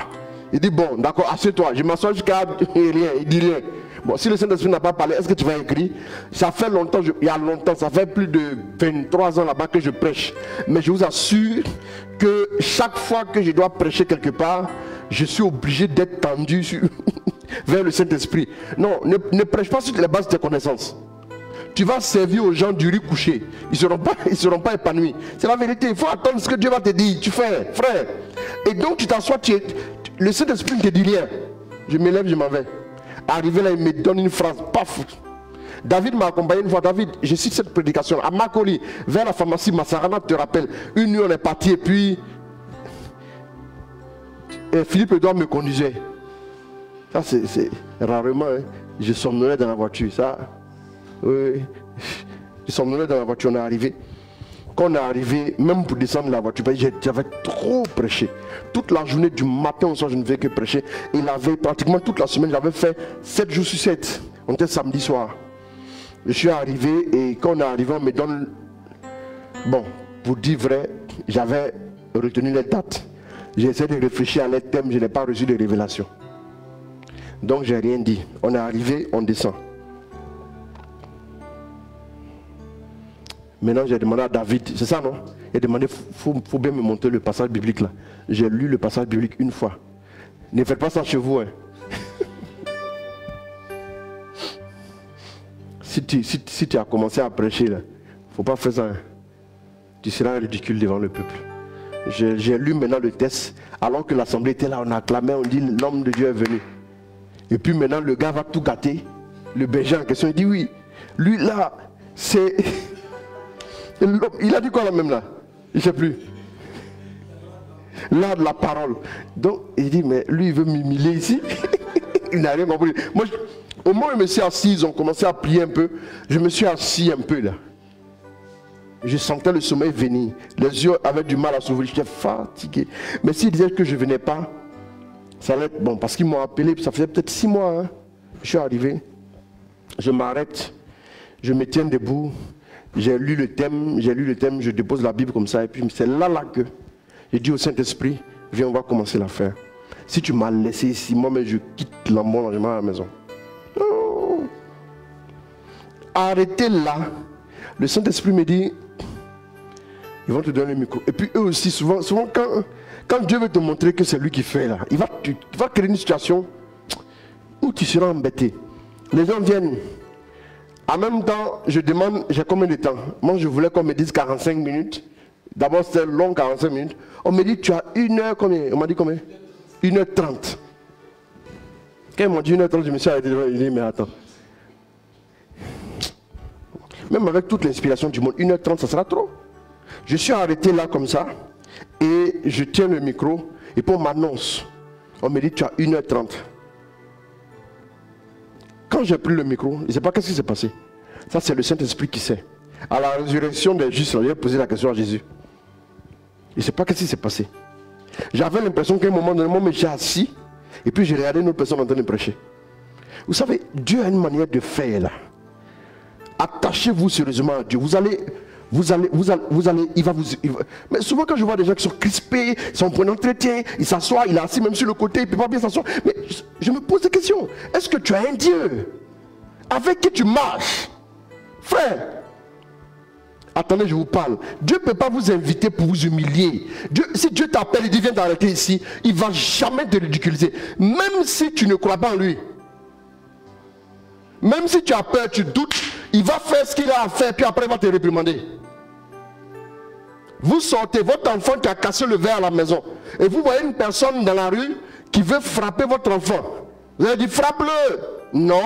Il dit, bon, d'accord, assieds-toi. Je m'assois jusqu'à rien, il dit rien. Bon, si le Saint-Esprit n'a pas parlé, est-ce que tu vas écrire? Ça fait longtemps, il y a longtemps, ça fait plus de 23 ans là-bas que je prêche. Mais je vous assure que chaque fois que je dois prêcher quelque part, je suis obligé d'être tendu vers le Saint-Esprit. Non, ne prêche pas sur les bases de tes connaissances. Tu vas servir aux gens du riz couché. Ils ne seront pas épanouis. C'est la vérité. Il faut attendre ce que Dieu va te dire. Tu fais, frère. Et donc tu t'assois, le Saint-Esprit ne te dit rien. Je me lève, je m'en vais. Arrivé là, il me donne une phrase. Paf. David m'a accompagné une fois. David, je cite cette prédication. À Makoli, vers la pharmacie Massarana, tu te rappelles. Une nuit, on est parti et puis Philippe Edouard me conduisait. Ça, c'est rarement. Hein. Je somnolais dans la voiture. Ça, oui. Je somnolais dans la voiture. On est arrivé. Quand on est arrivé, même pour descendre de la voiture, j'avais trop prêché. Toute la journée, du matin au soir, je ne faisais que prêcher. Et la veille, pratiquement toute la semaine, j'avais fait 7 jours sur 7. On était samedi soir. Je suis arrivé et quand on est arrivé, on me donne... Bon, pour dire vrai, j'avais retenu les dates. J'ai essayé de réfléchir à les thèmes, je n'ai pas reçu de révélation. Donc, je n'ai rien dit. On est arrivé, on descend. Maintenant, j'ai demandé à David, c'est ça non? Il a demandé, faut bien me montrer le passage biblique là. J'ai lu le passage biblique une fois. Ne faites pas ça chez vous. Hein. Si tu as commencé à prêcher là, il ne faut pas faire ça. Hein. Tu seras ridicule devant le peuple. J'ai lu maintenant le texte, alors que l'assemblée était là, on acclamait, on dit l'homme de Dieu est venu. Et puis maintenant le gars va tout gâter. Le berger en question, il dit oui, lui là, c'est... Il a dit quoi là même là? Je ne sais plus. Là de la parole. Donc il dit mais lui il veut m'humilier ici. Il n'a rien compris. Moi, au moment où je me suis assis, ils ont commencé à prier un peu. Je me suis assis un peu là. Je sentais le sommeil venir. Les yeux avaient du mal à s'ouvrir. J'étais fatigué. Mais s'ils disaient que je ne venais pas, ça allait être bon. Parce qu'ils m'ont appelé. Ça faisait peut-être 6 mois. Hein. Je suis arrivé. Je m'arrête. Je me tiens debout. J'ai lu le thème, je dépose la Bible comme ça, et puis c'est là que j'ai dit au Saint-Esprit, viens, on va commencer l'affaire. Si tu m'as laissé ici, moi-même je quitte l'amour, je m'en vais à la maison. Non. Arrêtez là. Le Saint-Esprit me dit, ils vont te donner le micro. Et puis eux aussi, souvent quand Dieu veut te montrer que c'est lui qui fait là, il va créer une situation où tu seras embêté. Les gens viennent. En même temps, je demande, j'ai combien de temps? Moi, je voulais qu'on me dise 45 minutes. D'abord, c'était long, 45 minutes. On me dit, tu as 1h combien? On m'a dit combien? 1h30. Quand ils m'ont dit 1h30, je me suis arrêté devant, je dit, mais attends. Même avec toute l'inspiration du monde, 1h30, ça sera trop. Je suis arrêté là comme ça, et je tiens le micro, et puis on m'annonce. On me dit, tu as 1h30. Quand j'ai pris le micro, je ne sais pas qu'est-ce qui s'est passé. Ça, c'est le Saint-Esprit qui sait. À la résurrection des justes, j'ai posé la question à Jésus. Je ne sais pas qu'est-ce qui s'est passé. J'avais l'impression qu'à un moment donné, moi, j'ai assis, et puis j'ai regardé une autre personne en train de prêcher. Vous savez, Dieu a une manière de faire là. Attachez-vous sérieusement à Dieu. Mais souvent quand je vois des gens qui sont crispés, ils sont en point d'entretien, ils s'assoient, il est assis même sur le côté, il ne peut pas bien s'asseoir. Mais je me pose des questions. Est-ce que tu as un Dieu avec qui tu marches? Frère, attendez, je vous parle. Dieu ne peut pas vous inviter pour vous humilier. Si Dieu t'appelle, il dit viens t'arrêter ici, il ne va jamais te ridiculiser. Même si tu ne crois pas en lui. Même si tu as peur, tu doutes, il va faire ce qu'il a à faire, puis après il va te réprimander. Vous sortez, votre enfant qui a cassé le verre à la maison, et vous voyez une personne dans la rue qui veut frapper votre enfant. Vous avez dit frappe-le. Non.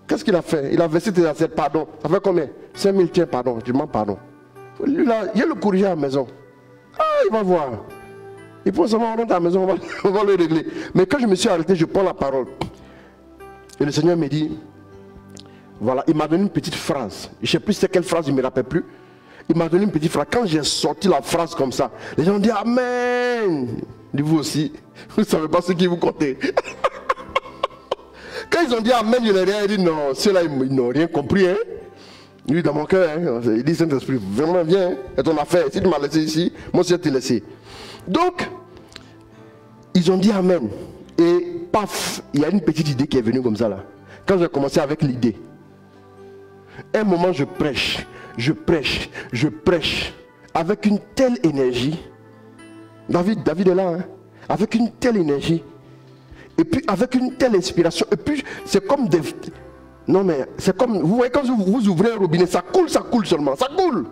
Qu'est-ce qu'il a fait? Il a versé tes assiettes, pardon. Ça fait combien? 5000 tiens, pardon. Je demande pardon. Lui là, il y a le courrier à la maison. Ah, il va voir. Il faut savoir rentrer à la maison, on va le régler. Mais quand je me suis arrêté, je prends la parole. Et le Seigneur me dit, voilà, il m'a donné une petite phrase. Je ne sais plus c'est quelle phrase, il ne me rappelle plus. Il m'a donné une petite phrase. Quand j'ai sorti la phrase comme ça, les gens ont dit Amen. Dit vous aussi, vous ne savez pas ce qui vous comptait. Quand ils ont dit Amen, je n'ai rien dit. Non, ceux-là, ils n'ont rien compris. Hein. Lui, dans mon cœur, hein, il dit Saint-Esprit, vraiment viens, c'est ton affaire. Si tu m'as laissé ici, moi aussi je t'ai laissé. Donc, ils ont dit Amen. Et paf, il y a une petite idée qui est venue comme ça là. Quand j'ai commencé avec l'idée, un moment je prêche, avec une telle énergie. David est là, hein, avec une telle énergie. Et puis avec une telle inspiration. Et puis c'est comme des... Non mais c'est comme... Vous voyez quand vous ouvrez un robinet, ça coule seulement, ça coule.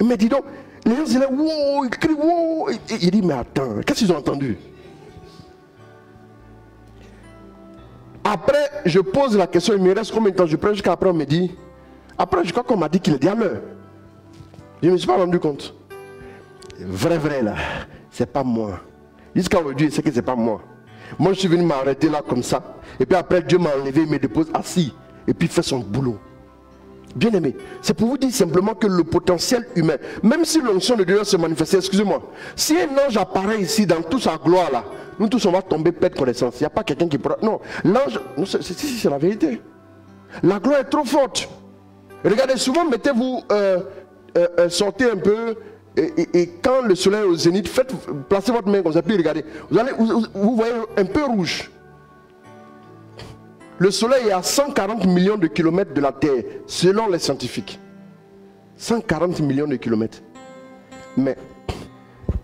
Mais dis donc, les gens ils là, wow, ils crient wow. Et il dit mais attends, qu'est-ce qu'ils ont entendu? Après, je pose la question, il me reste combien de temps? Je prends jusqu'à après, on me dit. Après, je crois qu'on m'a dit qu'il est dit à l'heure. Je ne me suis pas rendu compte. Vrai là, c'est pas moi. Jusqu'à aujourd'hui, c'est que c'est pas moi. Moi, je suis venu m'arrêter là comme ça. Et puis après, Dieu m'a enlevé, il me dépose assis. Et puis il fait son boulot. Bien aimé, c'est pour vous dire simplement que le potentiel humain, même si l'onction de Dieu se manifestait, excusez-moi, si un ange apparaît ici dans toute sa gloire là, nous tous on va tomber perdre connaissance. Il n'y a pas quelqu'un qui pourra... Non, l'ange, c'est la vérité. La gloire est trop forte. Regardez, souvent mettez-vous, sortez un peu, et quand le soleil est au zénith, placez votre main comme ça, puis regardez. Vous voyez un peu rouge. Le soleil est à 140 millions de kilomètres de la Terre, selon les scientifiques. 140 millions de kilomètres. Mais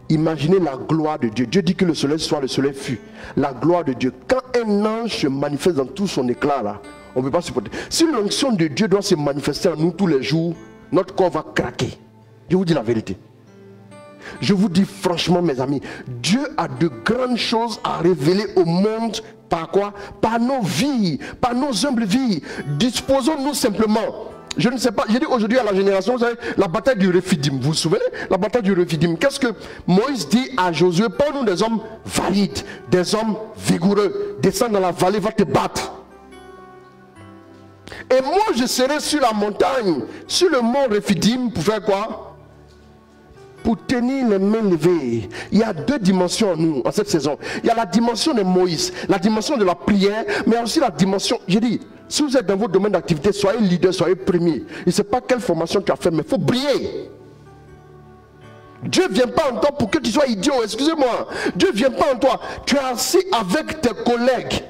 imaginez la gloire de Dieu. Dieu dit que le soleil soit, le soleil fut. La gloire de Dieu. Quand un ange se manifeste dans tout son éclat là, on ne peut pas supporter. Si l'onction de Dieu doit se manifester en nous tous les jours, notre corps va craquer. Je vous dis la vérité. Je vous dis franchement mes amis, Dieu a de grandes choses à révéler au monde. Par quoi? Par nos vies, par nos humbles vies. Disposons-nous simplement. Je ne sais pas, j'ai dit aujourd'hui à la génération, vous savez, la bataille du Rephidim. Vous vous souvenez? La bataille du Rephidim. Qu'est-ce que Moïse dit à Josué? Prends-nous des hommes valides, des hommes vigoureux. Descends dans la vallée, va te battre. Et moi je serai sur la montagne, sur le mont Rephidim, pour faire quoi? Pour tenir les mains levées. Il y a deux dimensions en nous, en cette saison. Il y a la dimension de Moïse, la dimension de la prière, mais aussi la dimension, j'ai dit, si vous êtes dans votre domaine d'activité, soyez leader, soyez premier. Je ne sais pas quelle formation tu as fait, mais il faut briller. Dieu ne vient pas en toi pour que tu sois idiot, excusez-moi. Dieu ne vient pas en toi. Tu es assis avec tes collègues.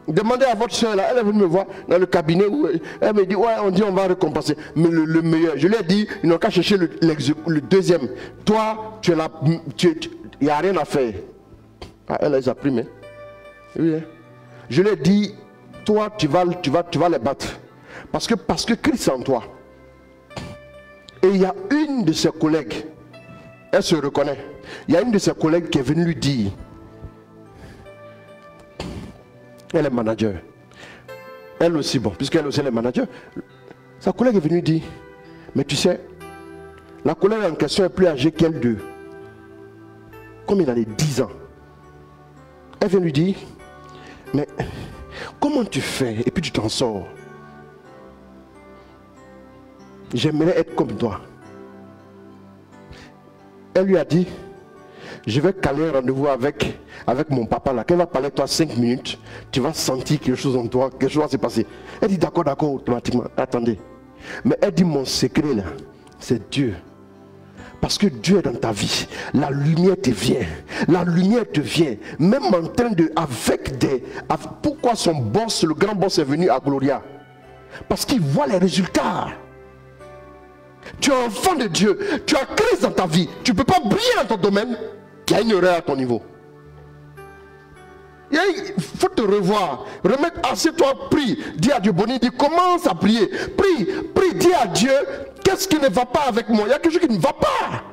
Demandez à votre soeur là, elle est venue me voir dans le cabinet où elle me dit ouais, on dit on va récompenser. Mais le meilleur, je lui ai dit, ils n'ont qu'à chercher le deuxième. Toi, tu es là, il n'y a rien à faire. Ah, elle les a pris, mais oui, hein. Je lui ai dit, toi, tu vas les battre. Parce que Christ est en toi. Et il y a une de ses collègues, elle se reconnaît. Il y a une de ses collègues qui est venue lui dire. Elle est manager. Elle aussi, bon, puisqu'elle aussi est manager. Sa collègue est venue dire, mais tu sais, la collègue en question est plus âgée qu'elle de combien d'années? 10 ans. Elle vient lui dire, mais comment tu fais et puis tu t'en sors? J'aimerais être comme toi. Elle lui a dit, je vais caler un rendez-vous avec mon papa là. Quand il va parler de toi 5 minutes, tu vas sentir quelque chose en toi, quelque chose va se passer. Elle dit d'accord, automatiquement. Attendez. Mais elle dit mon secret là, c'est Dieu. Parce que Dieu est dans ta vie. La lumière te vient. La lumière te vient. Même en train de, pourquoi son boss, le grand boss est venu à Gloria? Parce qu'il voit les résultats. Tu es enfant de Dieu. Tu as Christ dans ta vie. Tu ne peux pas briller dans ton domaine. Il y a une erreur à ton niveau. Il faut te revoir. Remettre, assieds-toi, prie. Dis à Dieu, Bonnie, dis, commence à prier. Prie, dis à Dieu, qu'est-ce qui ne va pas avec moi? Il y a quelque chose qui ne va pas.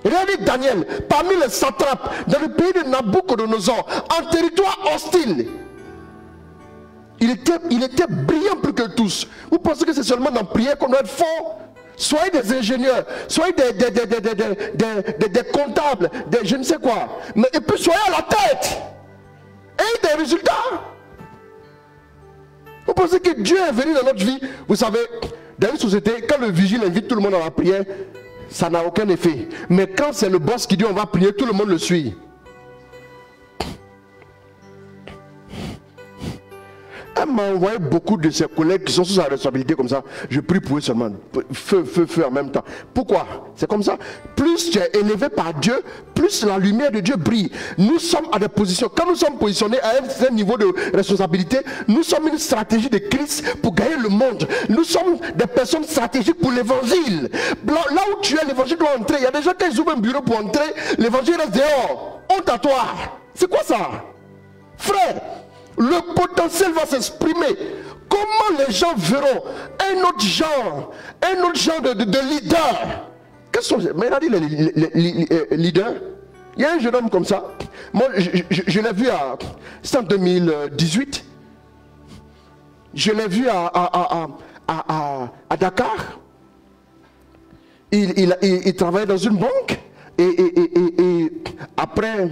Regardez Daniel, parmi les satrapes, dans le pays de Nabucodonosor, en territoire hostile. Il était brillant plus que tous. Vous pensez que c'est seulement dans la prière qu'on doit être fort? Soyez des ingénieurs, soyez des comptables, je ne sais quoi. Mais, et puis soyez à la tête. Et des résultats. Vous pensez que Dieu est venu dans notre vie? Vous savez, dans une société, quand le vigile invite tout le monde à la prière, ça n'a aucun effet. Mais quand c'est le boss qui dit on va prier, tout le monde le suit. Elle m'a envoyé beaucoup de ses collègues qui sont sous sa responsabilité comme ça. Je prie pour eux seulement. Feu en même temps. Pourquoi? C'est comme ça. Plus tu es élevé par Dieu, plus la lumière de Dieu brille. Nous sommes à des positions. Quand nous sommes positionnés à un certain niveau de responsabilité, nous sommes une stratégie de Christ pour gagner le monde. Nous sommes des personnes stratégiques pour l'évangile. Là où tu es, l'évangile doit entrer. Il y a des gens qui ouvrent un bureau pour entrer, l'évangile reste dehors. Honte à toi. C'est quoi ça? Frère, le potentiel va s'exprimer. Comment les gens verront un autre genre de leader? Quels sont, mais il a dit les leaders. Il y a un jeune homme comme ça. Moi, je l'ai vu c'est en 2018. Je l'ai vu à Dakar. Il travaillait dans une banque. Et après,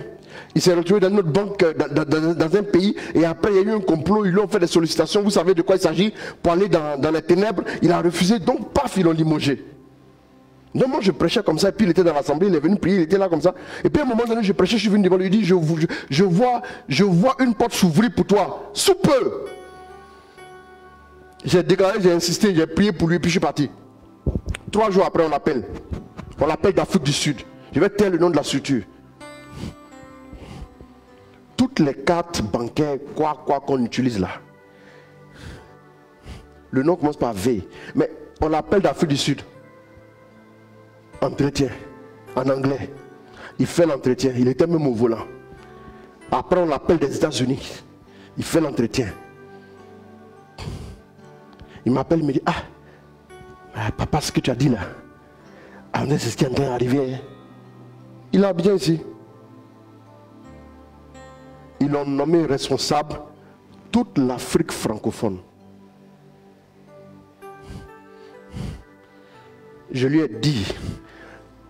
il s'est retrouvé dans une autre banque, dans un pays, et après il y a eu un complot, ils lui ont fait des sollicitations, vous savez de quoi il s'agit, pour aller dans les ténèbres, il a refusé, donc paf, ils l'ont limogé. Donc moi je prêchais comme ça, et puis il était dans l'assemblée, il est venu prier, il était là comme ça, et puis à un moment donné je prêchais, je suis venu devant lui, il dit, je vois une porte s'ouvrir pour toi, sous peu. J'ai déclaré, j'ai insisté, j'ai prié pour lui, puis je suis parti. 3 jours après on l'appelle d'Afrique du Sud, je vais taire le nom de la structure. Toutes les cartes bancaires, quoi qu'on utilise là. Le nom commence par V. Mais on l'appelle d'Afrique du Sud. Entretien. En anglais. Il fait l'entretien. Il était même au volant. Après on l'appelle des États-Unis. Il fait l'entretien. Il m'appelle, il me dit, papa, ce que tu as dit là. C'est ce qui est en train d'arriver. Il a bien ici. Ils l'ont nommé responsable toute l'Afrique francophone. Je lui ai dit,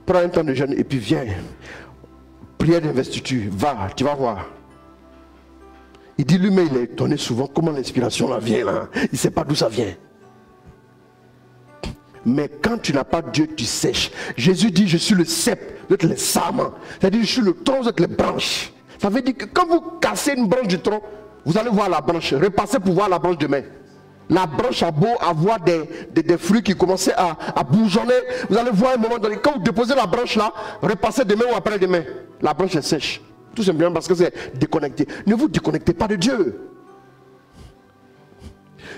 prends un temps de jeûne et puis viens. Prière d'investiture, va, tu vas voir. Il dit lui-même, il est étonné souvent comment l'inspiration là vient là. Il ne sait pas d'où ça vient. Mais quand tu n'as pas Dieu, tu sèches. Jésus dit, je suis le cep, vous êtes les sarments. C'est-à-dire, je suis le tronc, vous êtes les branches. Ça veut dire que quand vous cassez une branche du tronc, vous allez voir la branche. Repassez pour voir la branche demain. La branche a beau avoir des fruits qui commençaient à bourgeonner. Vous allez voir un moment donné, quand vous déposez la branche là, repassez demain ou après-demain. La branche est sèche. Tout simplement parce que c'est déconnecté. Ne vous déconnectez pas de Dieu.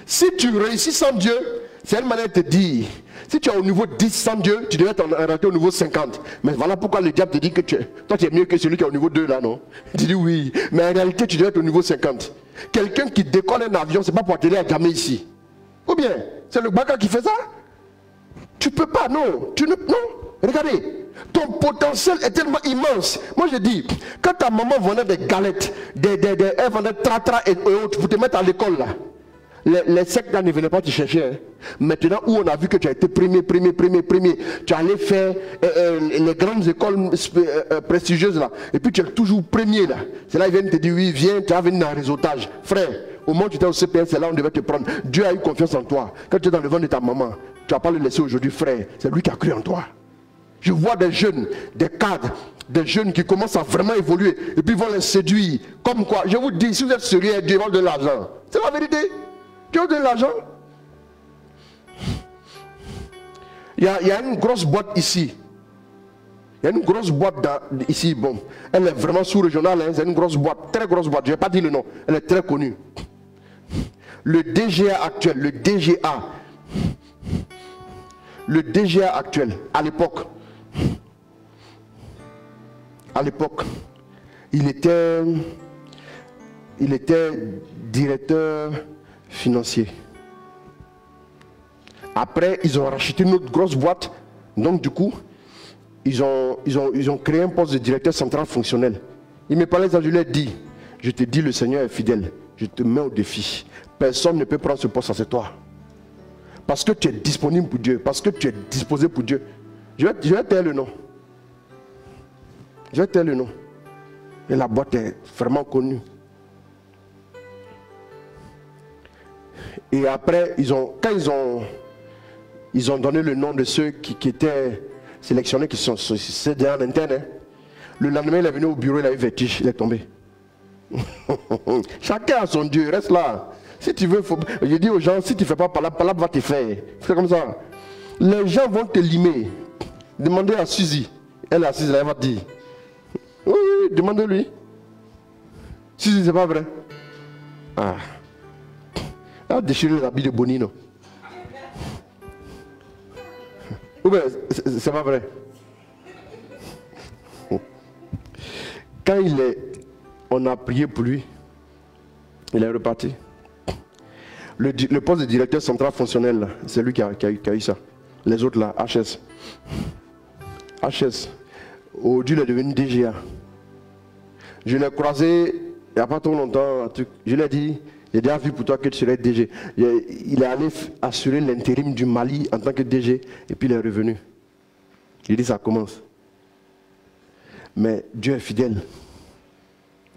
Si tu réussis sans Dieu, c'est une manière de te dire. Si tu es au niveau 10 sans Dieu, tu devrais être au niveau 50. Mais voilà pourquoi le diable te dit que toi tu es mieux que celui qui est au niveau 2 là, non? Tu dis oui, mais en réalité tu devrais être au niveau 50. Quelqu'un qui décolle un avion, c'est pas pour atterrir à jamais ici. Ou bien, c'est le baka qui fait ça? Tu peux pas, non. Non, regardez. Ton potentiel est tellement immense. Moi je dis, quand ta maman vendait des galettes, elle vendait tratra et autres, vous te mettez à l'école là. Les sectes là ne venaient pas te chercher. Hein. Maintenant où on a vu que tu as été premier, tu allais faire les grandes écoles prestigieuses là. Et puis tu es toujours premier là. C'est là qu'ils viennent te dire oui, viens, tu vas venir dans le réseautage. Frère, au moment où tu étais au CPS, c'est là où on devait te prendre. Dieu a eu confiance en toi. Quand tu es dans le ventre de ta maman, tu ne vas pas le laisser aujourd'hui, frère. C'est lui qui a cru en toi. Je vois des jeunes, des cadres, des jeunes qui commencent à vraiment évoluer. Et puis ils vont les séduire. Comme quoi, je vous dis, si vous êtes sérieux, Dieu va vous donner l'argent. C'est la vérité. Dieu vous donne l'argent. Il y a une grosse boîte ici. Il y a une grosse boîte ici. Bon, elle est vraiment sous-régionale. Hein, c'est une grosse boîte, très grosse boîte. Je ne vais pas dire le nom. Elle est très connue. Le DGA actuel, le DGA actuel, à l'époque, il était directeur financier. Après, ils ont racheté une autre grosse boîte. Donc, du coup, ils ont créé un poste de directeur central fonctionnel. Il me parlait de ça, je lui ai dit, je te dis, le Seigneur est fidèle. Je te mets au défi. Personne ne peut prendre ce poste, c'est toi. Parce que tu es disponible pour Dieu. Parce que tu es disposé pour Dieu. Je vais taire le nom. Je vais taire le nom. Et la boîte est vraiment connue. Et après, quand ils ont donné le nom de ceux qui étaient sélectionnés qui sont c'est en interne. Hein. Le lendemain, il est venu au bureau, il a eu vertige, il est tombé. Chacun a son Dieu, reste là. Si tu veux, je dis aux gens, si tu ne fais pas Palab va te faire. C'est comme ça. Les gens vont te limer. Demandez à Suzy. Elle est assise là, elle va te dire. Oui, oui, demandez-lui. Suzy, c'est pas vrai. Ah. Elle a déchiré l'habit de Bonino. Ou bien, c'est pas vrai. Quand on a prié pour lui, il est reparti. Le poste de directeur central fonctionnel, c'est lui qui a eu ça. Les autres là, HS. Aujourd'hui, il est devenu DGA. Je l'ai croisé il n'y a pas trop longtemps. Je lui ai dit, j'ai déjà vu pour toi que tu serais DG. Il est allé assurer l'intérim du Mali en tant que DG et puis il est revenu. Il dit, ça commence. Mais Dieu est fidèle.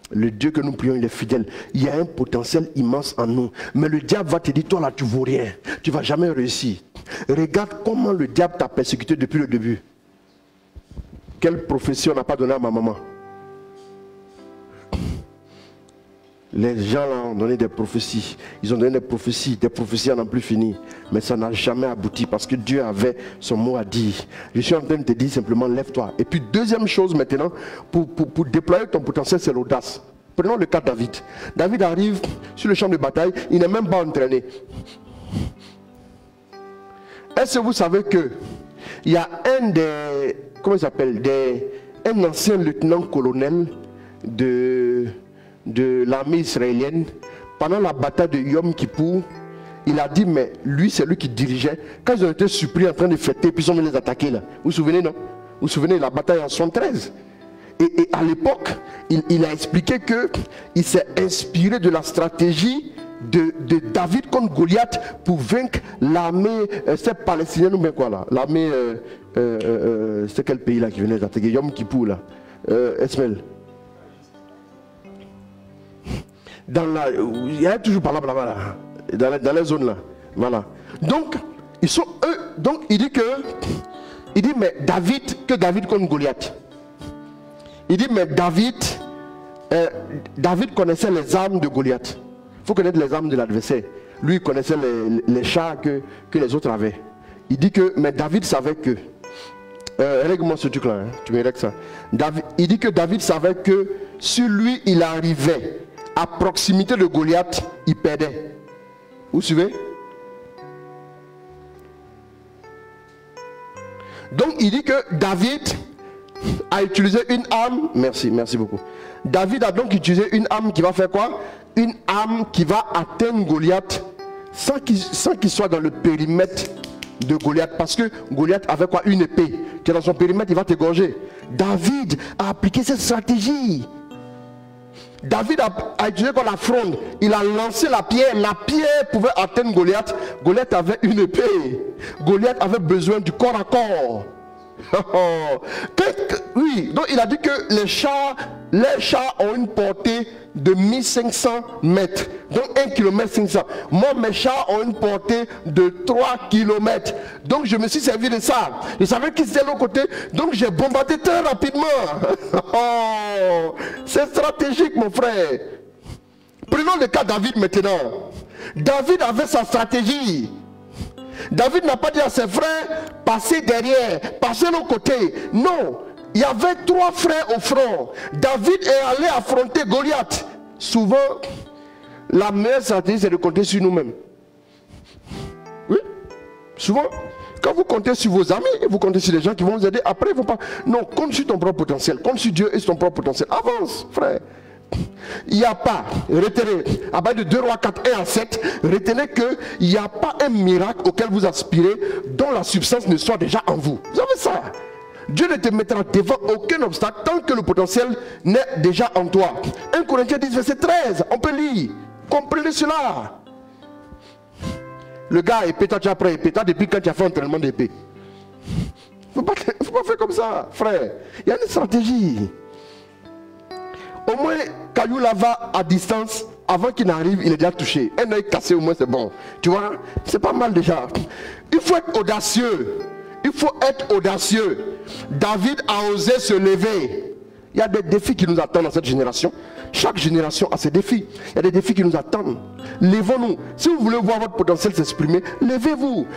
Le Dieu que nous prions, il est fidèle. Il y a un potentiel immense en nous. Mais le diable va te dire, toi là, tu ne vaux rien. Tu ne vas jamais réussir. Regarde comment le diable t'a persécuté depuis le début. Quelle prophétie on n'a pas donnée à ma maman? Les gens là ont donné des prophéties. Ils ont donné des prophéties à n'en plus fini. Mais ça n'a jamais abouti parce que Dieu avait son mot à dire. Je suis en train de te dire simplement, lève-toi. Et puis deuxième chose maintenant, pour déployer ton potentiel, c'est l'audace. Prenons le cas de David. David arrive sur le champ de bataille, il n'est même pas entraîné. Est-ce que vous savez que il y a un des, comment il s'appelle, un ancien lieutenant-colonel de l'armée israélienne, pendant la bataille de Yom Kippour, il a dit, mais lui c'est lui qui dirigeait. Quand ils ont été surpris en train de fêter, puis ils sont venus les attaquer là. Vous vous souvenez, non? Vous vous souvenez de la bataille en 73? Et à l'époque, il a expliqué qu'il s'est inspiré de la stratégie de David contre Goliath pour vaincre l'armée, c'est palestinienne ou bien quoi là? L'armée, c'est quel pays là qui venait d'attaquer? Yom Kippour là, Esmel. Il y a toujours par là, dans les zones là. Voilà. Donc, ils sont eux. Donc, il dit mais David contre Goliath. Il dit, mais David connaissait les armes de Goliath. Il faut connaître les armes de l'adversaire. Lui, il connaissait les chars que les autres avaient. Il dit mais David savait que. Règle-moi ce truc-là, hein, tu me règles ça. Il dit que David savait que sur lui, il arrivait à proximité de Goliath, il perdait. Vous suivez? Donc il dit que David a utilisé une arme. Merci beaucoup. David a donc utilisé une arme qui va faire quoi? Une arme qui va atteindre Goliath sans qu'il soit dans le périmètre de Goliath. Parce que Goliath avait quoi? Une épée qui est dans son périmètre, il va t'égorger. David a appliqué cette stratégie. David a utilisé comme la fronde. Il a lancé la pierre pouvait atteindre Goliath. Goliath avait une épée. Goliath avait besoin du corps à corps. Oui, donc il a dit que les chars ont une portée de 1500 mètres. Donc 1 km 500. Moi, mes chars ont une portée de 3 km. Donc je me suis servi de ça. Je savais qu'ils étaient de l'autre côté. Donc j'ai bombardé très rapidement. C'est stratégique, mon frère. Prenons le cas de David maintenant. David avait sa stratégie. David n'a pas dit à ses frères, passez derrière, passez de l'autre côté. Non, il y avait 3 frères au front. David est allé affronter Goliath. Souvent, la meilleure stratégie, c'est de compter sur nous-mêmes. Oui, souvent, quand vous comptez sur vos amis, vous comptez sur les gens qui vont vous aider, après, ils ne vont pas. Non, compte sur ton propre potentiel, compte sur Dieu et sur ton propre potentiel. Avance, frère. Il n'y a pas, retenez, à base de 2 Rois 4, 1 à 7, retenez qu'il n'y a pas un miracle auquel vous aspirez dont la substance ne soit déjà en vous. Vous avez ça. Dieu ne te mettra devant aucun obstacle tant que le potentiel n'est déjà en toi. 1 Corinthiens 10, verset 13, on peut lire. Comprenez cela. Le gars est pétard, tu as pris pétard depuis quand tu as fait un entraînement d'épée. Il ne faut pas faire comme ça, frère. Il y a une stratégie. Au moins, Caillou là va à distance, avant qu'il n'arrive, il est déjà touché. Un œil cassé, au moins, c'est bon. Tu vois, c'est pas mal déjà. Il faut être audacieux. Il faut être audacieux. David a osé se lever. Il y a des défis qui nous attendent dans cette génération. Chaque génération a ses défis. Il y a des défis qui nous attendent. Levons-nous. Si vous voulez voir votre potentiel s'exprimer, levez-vous.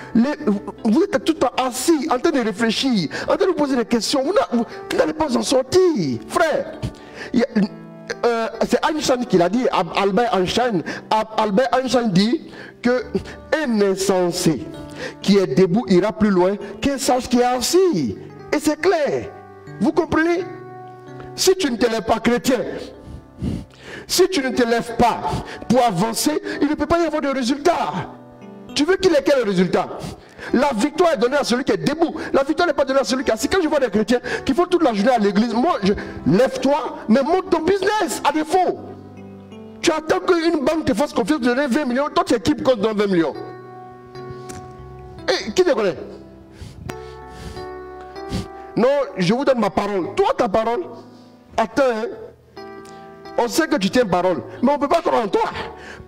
Vous êtes tout le temps assis, en train de réfléchir, en train de vous poser des questions. Vous n'allez pas en sortir. Frère, c'est Einstein qui l'a dit, Albert Einstein. Albert Einstein dit qu'un insensé qui est debout ira plus loin qu'un sage qui est assis. Et c'est clair. Vous comprenez? Si tu ne te lèves pas chrétien, si tu ne te lèves pas pour avancer, il ne peut pas y avoir de résultat. Tu veux qu'il ait quel résultat? La victoire est donnée à celui qui est debout. La victoire n'est pas donnée à celui qui est assis. Quand je vois des chrétiens qui font toute la journée à l'église, moi, lève-toi, mais monte ton business à défaut. Tu attends qu'une banque te fasse confiance de donner 20 millions, toi tu équipes compte dans 20 millions. Et qui te connaît? Non, je vous donne ma parole. Toi, ta parole, attends, hein? On sait que tu tiens parole, mais on ne peut pas croire en toi.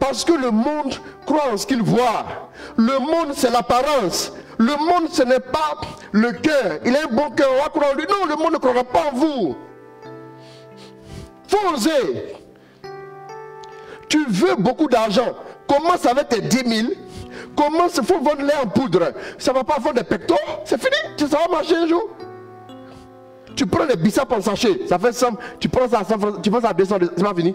Parce que le monde croit en ce qu'il voit. Le monde, c'est l'apparence. Le monde, ce n'est pas le cœur. Il a un bon cœur, on va croire en lui. Non, le monde ne croira pas en vous. Faut oser. Tu veux beaucoup d'argent. Commence avec tes 10 000. Commence, il faut vendre lait en poudre. Ça ne va pas avoir des pectoraux. C'est fini. Ça va marcher un jour. Tu prends des biceps en sachet, ça fait 100, tu prends ça à 100 francs, tu prends ça à 200, c'est pas fini.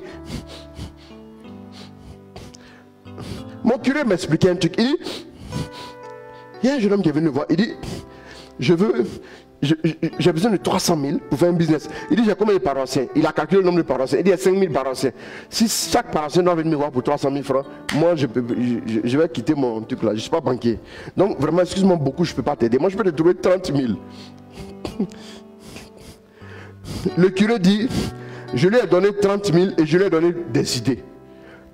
Mon curé m'expliquait un truc, il dit, il y a un jeune homme qui est venu me voir, il dit, j'ai besoin de 300 000 pour faire un business. Il dit, j'ai combien de paroissiens? Il a calculé le nombre de paroissiens, il dit, il y a 5 000 paroissiens. Si chaque paroissien doit venir me voir pour 300 000 francs, moi je vais quitter mon truc là, je ne suis pas banquier. Donc vraiment, excuse-moi beaucoup, je ne peux pas t'aider. Moi je peux te trouver 30 000. Le curé dit, je lui ai donné 30 000 et je lui ai donné des idées.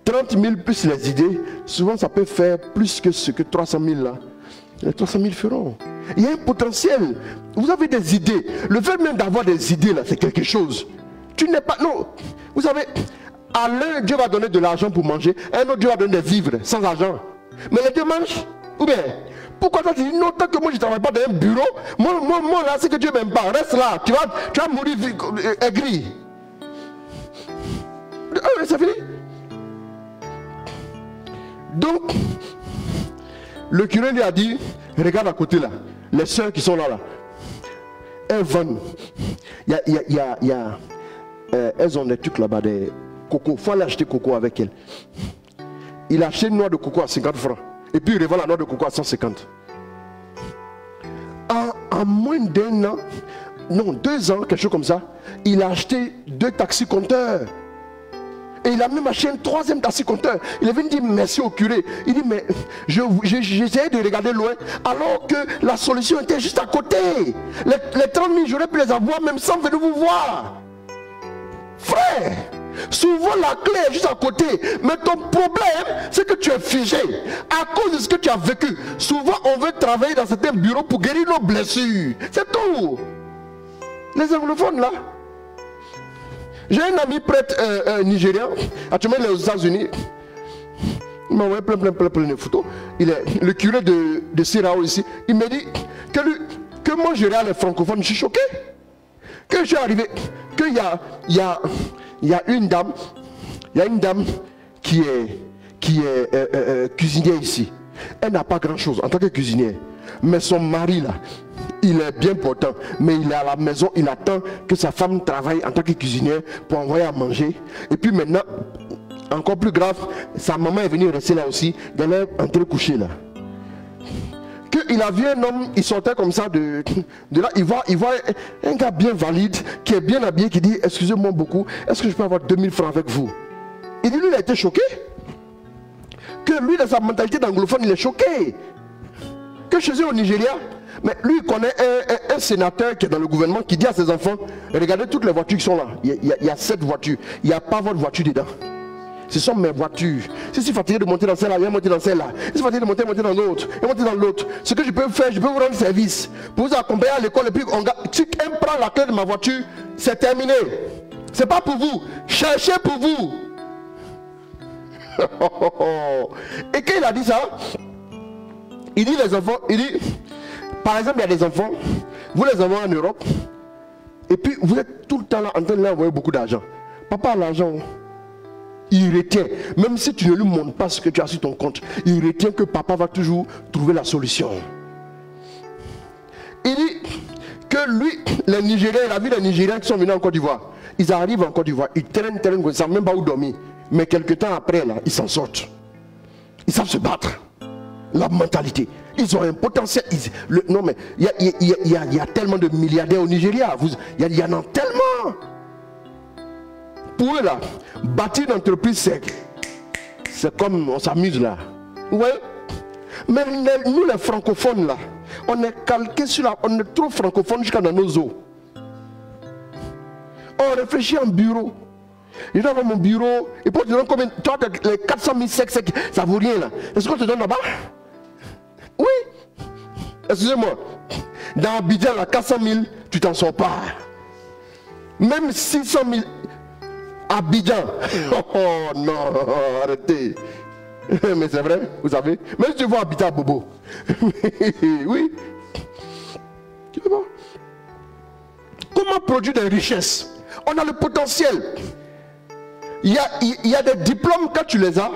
30 000 plus les idées, souvent ça peut faire plus que ce que 300 000 là. Les 300 000 feront. Il y a un potentiel. Vous avez des idées. Le fait même d'avoir des idées là, c'est quelque chose. Tu n'es pas... Non. Vous savez, à l'un, Dieu va donner de l'argent pour manger. À un autre, Dieu va donner des vivres sans argent. Mais les deux mangent. Ou bien, pourquoi toi tu dis non, tant que moi je ne travaille pas dans un bureau, moi là c'est que Dieu ne m'aime pas, reste là, tu vas mourir aigri. C'est fini. Donc, le curé lui a dit, regarde à côté là, les soeurs qui sont là, elles vendent. Elles ont des trucs là-bas, des cocos, il faut aller acheter coco avec elles. Il a acheté une noix de coco à 50 francs. Et puis il revend la noix de coco à 150. En moins d'un an, non, 2 ans, quelque chose comme ça, il a acheté 2 taxis-compteurs. Et il a même acheté un 3e taxi-compteur. Il est venu dire merci au curé. Il dit, mais j'essayais de regarder loin, alors que la solution était juste à côté. Les 30 000, j'aurais pu les avoir même sans venir vous voir. Frère, souvent la clé est juste à côté, mais ton problème c'est que tu es figé à cause de ce que tu as vécu. Souvent on veut travailler dans certains bureaux pour guérir nos blessures, c'est tout. Les anglophones là, j'ai un ami prêtre nigérian, actuellement il est aux États-Unis. Il m'a envoyé plein de photos. Il est le curé de Sirao ici. Il m'a dit que moi je regarde les francophones, je suis choqué. Que je suis arrivé, qu'il y a une dame qui est cuisinière ici. Elle n'a pas grand chose en tant que cuisinière. Mais son mari là, il est bien portant. Mais il est à la maison, il attend que sa femme travaille en tant que cuisinière pour envoyer à manger. Et puis maintenant, encore plus grave, sa maman est venue rester là aussi. Elle est en train de coucher là. Il a vu un homme, il sortait comme ça de là, il voit un gars bien valide, qui est bien habillé, qui dit, excusez-moi beaucoup, est-ce que je peux avoir 2000 francs avec vous? Il dit, lui, il a été choqué. Que lui, dans sa mentalité d'anglophone, il est choqué. Que chez eux au Nigeria, mais lui, il connaît un sénateur qui est dans le gouvernement, qui dit à ses enfants, regardez toutes les voitures qui sont là. Il y a 7 voitures, il n'y a pas votre voiture dedans. Ce sont mes voitures. Si je suis fatigué de monter dans celle-là, je vais monter dans celle-là. Si je suis fatigué de monter dans l'autre, je vais monter dans l'autre. Ce que je peux faire, je peux vous rendre service. Pour vous accompagner à l'école, et puis si quelqu'un prend la clé de ma voiture, c'est terminé. C'est pas pour vous. Cherchez pour vous. Et quand il a dit ça, il dit les enfants, il dit, Par exemple, il y a des enfants, vous les envoyez en Europe, et puis vous êtes tout le temps là en train de leur envoyer beaucoup d'argent. Papa a l'argent, il retient. Même si tu ne lui montres pas ce que tu as sur ton compte, il retient que papa va toujours trouver la solution. Il dit que lui, les Nigériens, il a vu les Nigériens qui sont venus en Côte d'Ivoire. Ils arrivent en Côte d'Ivoire, ils traînent, ils ne savent même pas où dormir. Mais quelques temps après, là, ils s'en sortent. Ils savent se battre. La mentalité. Ils ont un potentiel. Non mais, il y a tellement de milliardaires au Nigeria. Il y en a tellement. Pour eux là, bâtir une entreprise, c'est comme on s'amuse là. Vous voyez? Mais nous les francophones là, on est calqués sur la... On est trop francophones jusqu'à dans nos os. On réfléchit en bureau. Je dois avoir mon bureau. Et pour te donner combien? Toi, les 400 000 secs, ça vaut rien là. Est-ce qu'on te donne là-bas? Oui. Excusez-moi. Dans Abidjan, là, 400 000, tu t'en sors pas. Même 600 000. Abidjan. Oh non, arrêtez. Mais c'est vrai, vous savez. Même si tu vas habiter à Bobo. Oui. Tu veux voir? Comment produire des richesses? On a le potentiel. Il y a des diplômes, quand tu les as,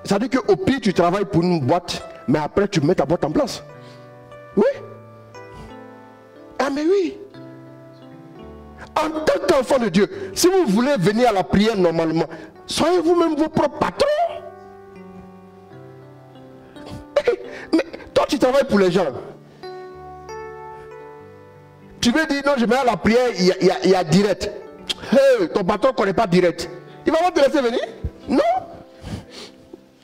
ça veut dire qu'au pire, tu travailles pour une boîte, mais après, tu mets ta boîte en place. Oui. Ah, mais oui. En tant qu'enfant de Dieu, si vous voulez venir à la prière normalement, soyez vous-même vos propres patrons. Mais toi, tu travailles pour les gens. Tu veux dire, non, je vais à la prière, il y a direct. Hey, ton patron ne connaît pas direct. Il ne va pas te laisser venir? Non.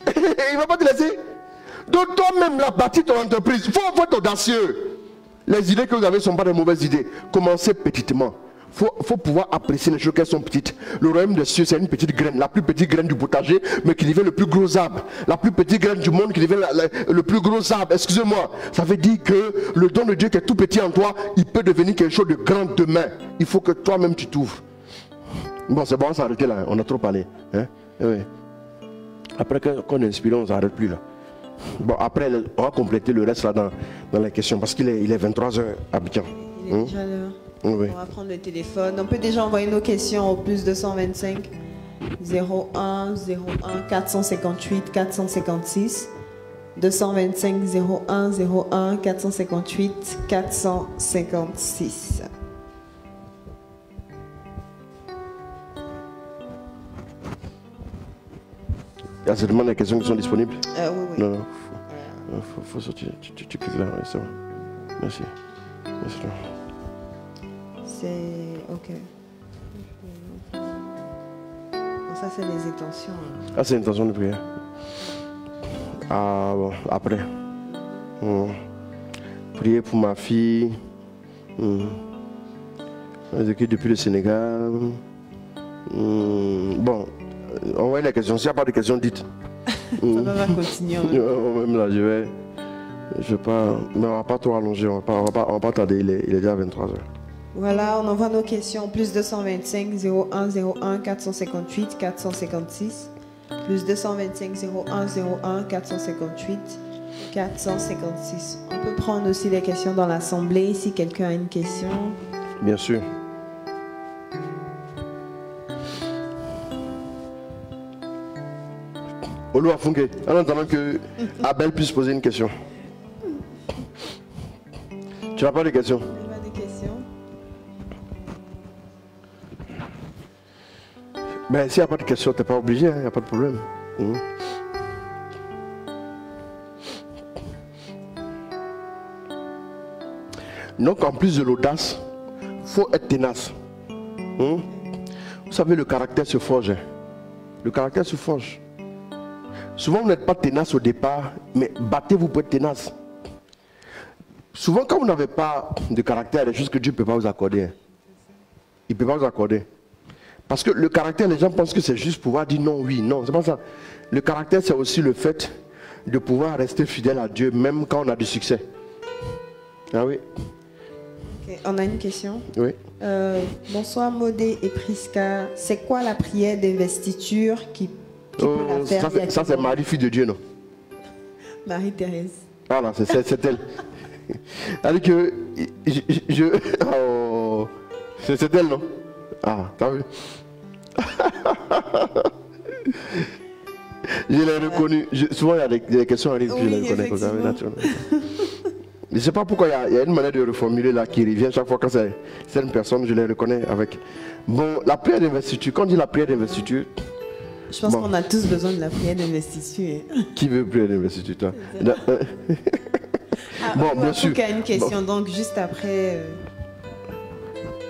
Il ne va pas te laisser. Donc toi-même, là, bâtir ton entreprise, il faut être audacieux. Les idées que vous avez ne sont pas de mauvaises idées. Commencez petitement. Faut pouvoir apprécier les choses qu'elles sont petites. Le royaume des cieux, c'est une petite graine, la plus petite graine du potager, mais qui devient le plus gros arbre. La plus petite graine du monde qui devient le plus gros arbre. Excusez-moi. Ça veut dire que le don de Dieu qui est tout petit en toi, il peut devenir quelque chose de grand demain. Il faut que toi-même tu t'ouvres. Bon, c'est bon, on s'arrête là. On a trop parlé. Hein? Oui. Après qu'on est inspiré, on ne s'arrête plus là. Bon, après, on va compléter le reste là dans les questions parce qu'il est 23h à Abidjan. Il est déjà l'heure. Oui. On va prendre le téléphone. On peut déjà envoyer nos questions au plus 225 01 01 458 456 225 01 01 458 456. Il y a certainement des questions qui sont disponibles. Oui, oui. Non, non. Faut sortir. Tu cliques là, oui, c'est bon. Merci. Merci. C'est ok. Bon, ça c'est les intentions. Ah, c'est l'intention de prière. Ah bon, après. Prier pour ma fille. Depuis le Sénégal. Bon, envoyez les questions. S'il n'y a pas de questions, dites. Ça va continuer. Même là, je vais pas. Mais on va pas trop allonger. On va pas tarder. Il est déjà 23h. Voilà, on envoie nos questions plus 225 01 01 458 456 plus 225 01 01 458 456. On peut prendre aussi les questions dans l'assemblée si quelqu'un a une question. Bien sûr. Olu Afunke, en attendant que Abel puisse poser une question. Tu n'as pas de questions? Il y a des questions. Ben, s'il n'y a pas de questions, tu n'es pas obligé, il n'y a pas de problème. Donc, en plus de l'audace, il faut être tenace. Vous savez, le caractère se forge. Le caractère se forge. Souvent, vous n'êtes pas tenace au départ, mais battez-vous pour être tenace. Souvent, quand vous n'avez pas de caractère, il y a des choses que Dieu ne peut pas vous accorder. Il ne peut pas vous accorder. Parce que le caractère, les gens pensent que c'est juste pouvoir dire non, oui, non. C'est pas ça. Le caractère, c'est aussi le fait de pouvoir rester fidèle à Dieu, même quand on a du succès. Ah oui. Okay, on a une question. Oui. Bonsoir Modé et Prisca. C'est quoi la prière d'investiture qui peut la faire? Ça c'est Marie, fille de Dieu, non? Marie-Thérèse. Ah non, c'est elle. Elle dit que oh, c'est elle, non? Ah, t'as vu? Je l'ai reconnu. Souvent, il y a des questions arrivent, je les reconnais comme ça, naturellement. Je ne sais pas pourquoi il y a une manière de reformuler là qui revient chaque fois quand c'est une personne, je les reconnais avec. Bon, la prière d'investiture, quand on dit la prière d'investiture. Je pense qu'on a tous besoin de la prière d'investiture. Qui veut prière d'investiture, toi? Bon, bien sûr. Il y a une question, donc juste après.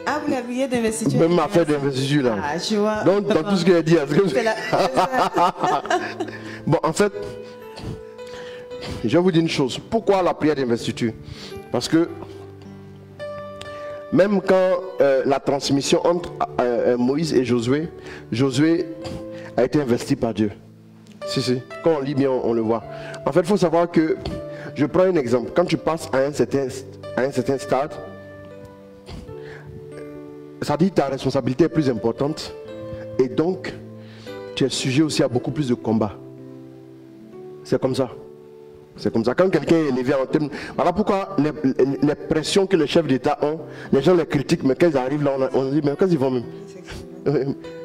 Ah, vous la prière d'investiture? Même ma prière d'investiture là. Ah, je vois. Donc, dans tout ce qu'il a dit, bon, en fait, je vais vous dire une chose. Pourquoi la prière d'investiture? Parce que même quand la transmission entre Moïse et Josué, Josué a été investi par Dieu. Si. Quand on lit bien, on le voit. En fait, il faut savoir que, je prends un exemple. Quand tu passes à un certain stade, ça dit que ta responsabilité est plus importante. Et donc, tu es sujet aussi à beaucoup plus de combats. C'est comme ça. C'est comme ça. Quand quelqu'un est élevé en termes... Voilà pourquoi les pressions que les chefs d'État ont, les gens les critiquent, mais quand ils arrivent là, on se dit, mais qu'est-ce qu'ils vont même?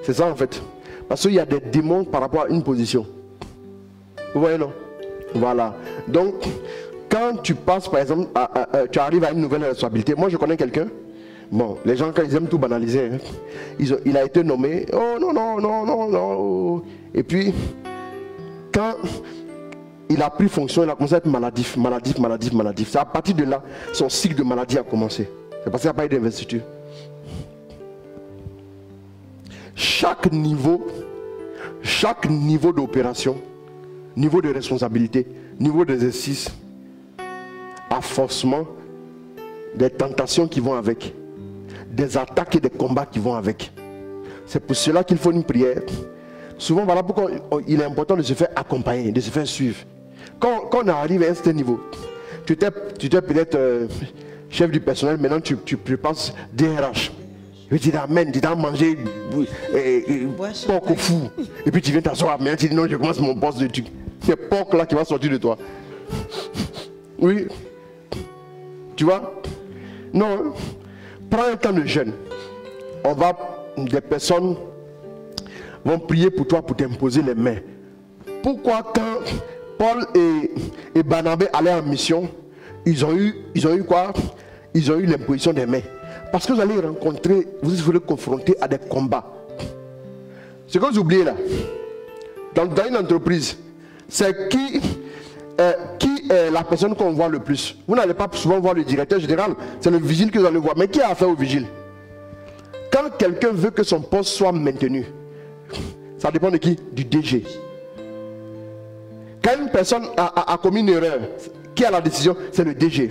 C'est ça en fait. Parce qu'il y a des démons par rapport à une position. Vous voyez, non? Voilà. Donc, quand tu passes, par exemple, tu arrives à une nouvelle responsabilité. Moi, je connais quelqu'un. Bon, les gens, quand ils aiment tout banaliser, hein, il a été nommé. Oh non. Et puis, quand il a pris fonction, il a commencé à être maladif. C'est à partir de là, son cycle de maladie a commencé. C'est parce qu'il n'y a pas eu d'investiture. Chaque niveau d'opération, niveau de responsabilité, niveau d'exercice, a forcément des tentations qui vont avec, des attaques et des combats qui vont avec. C'est pour cela qu'il faut une prière. Souvent, voilà pourquoi il est important de se faire accompagner, de se faire suivre. Quand on arrive à un certain niveau, tu t'es peut-être chef du personnel, maintenant tu passes DRH. Et tu t'amènes, tu t'as mangé porc au fou. Et puis tu viens t'asseoir, mais tu dis non, je commence mon poste de truc. C'est porc là qui va sortir de toi. Oui. Tu vois? Non. Prends un temps de jeûne. Des personnes vont prier pour toi pour t'imposer les mains. Pourquoi quand Paul et Barnabé allaient en mission, ils ont eu quoi? Ils ont eu l'imposition des mains. Parce que vous allez rencontrer, vous allez confronter à des combats. Ce que vous oubliez là, dans une entreprise, c'est qui est la personne qu'on voit le plus. Vous n'allez pas souvent voir le directeur général, c'est le vigile que vous allez voir. Mais qui a affaire au vigile? Quand quelqu'un veut que son poste soit maintenu, ça dépend de qui? Du DG. Quand une personne a commis une erreur, qui a la décision? C'est le DG.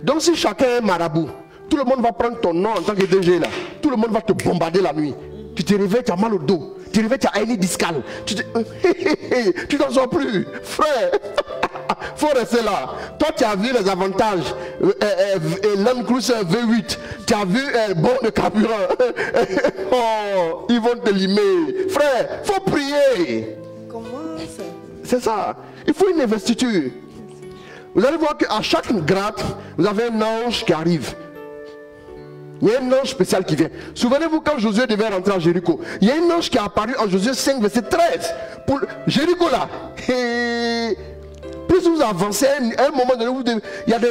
Donc si chacun est marabout, tout le monde va prendre ton nom en tant que DG là. Tout le monde va te bombarder la nuit. Tu te réveilles, tu as mal au dos. Tu te réveilles, tu as hernie discale. Tu t'en sors plus. Frère, faut rester là. Toi, tu as vu les avantages. Land Cruiser V8. Tu as vu bon de carburant. Oh, ils vont te limer. Frère, faut prier. Comment ça? C'est ça. Il faut une investiture. Vous allez voir qu'à chaque grade, vous avez un ange qui arrive. Il y a un ange spécial qui vient. Souvenez-vous quand Josué devait rentrer à Jéricho. Il y a un ange qui est apparu en Josué 5, verset 13. Pour Jéricho là. Et plus vous avancez, à un moment donné, il y a des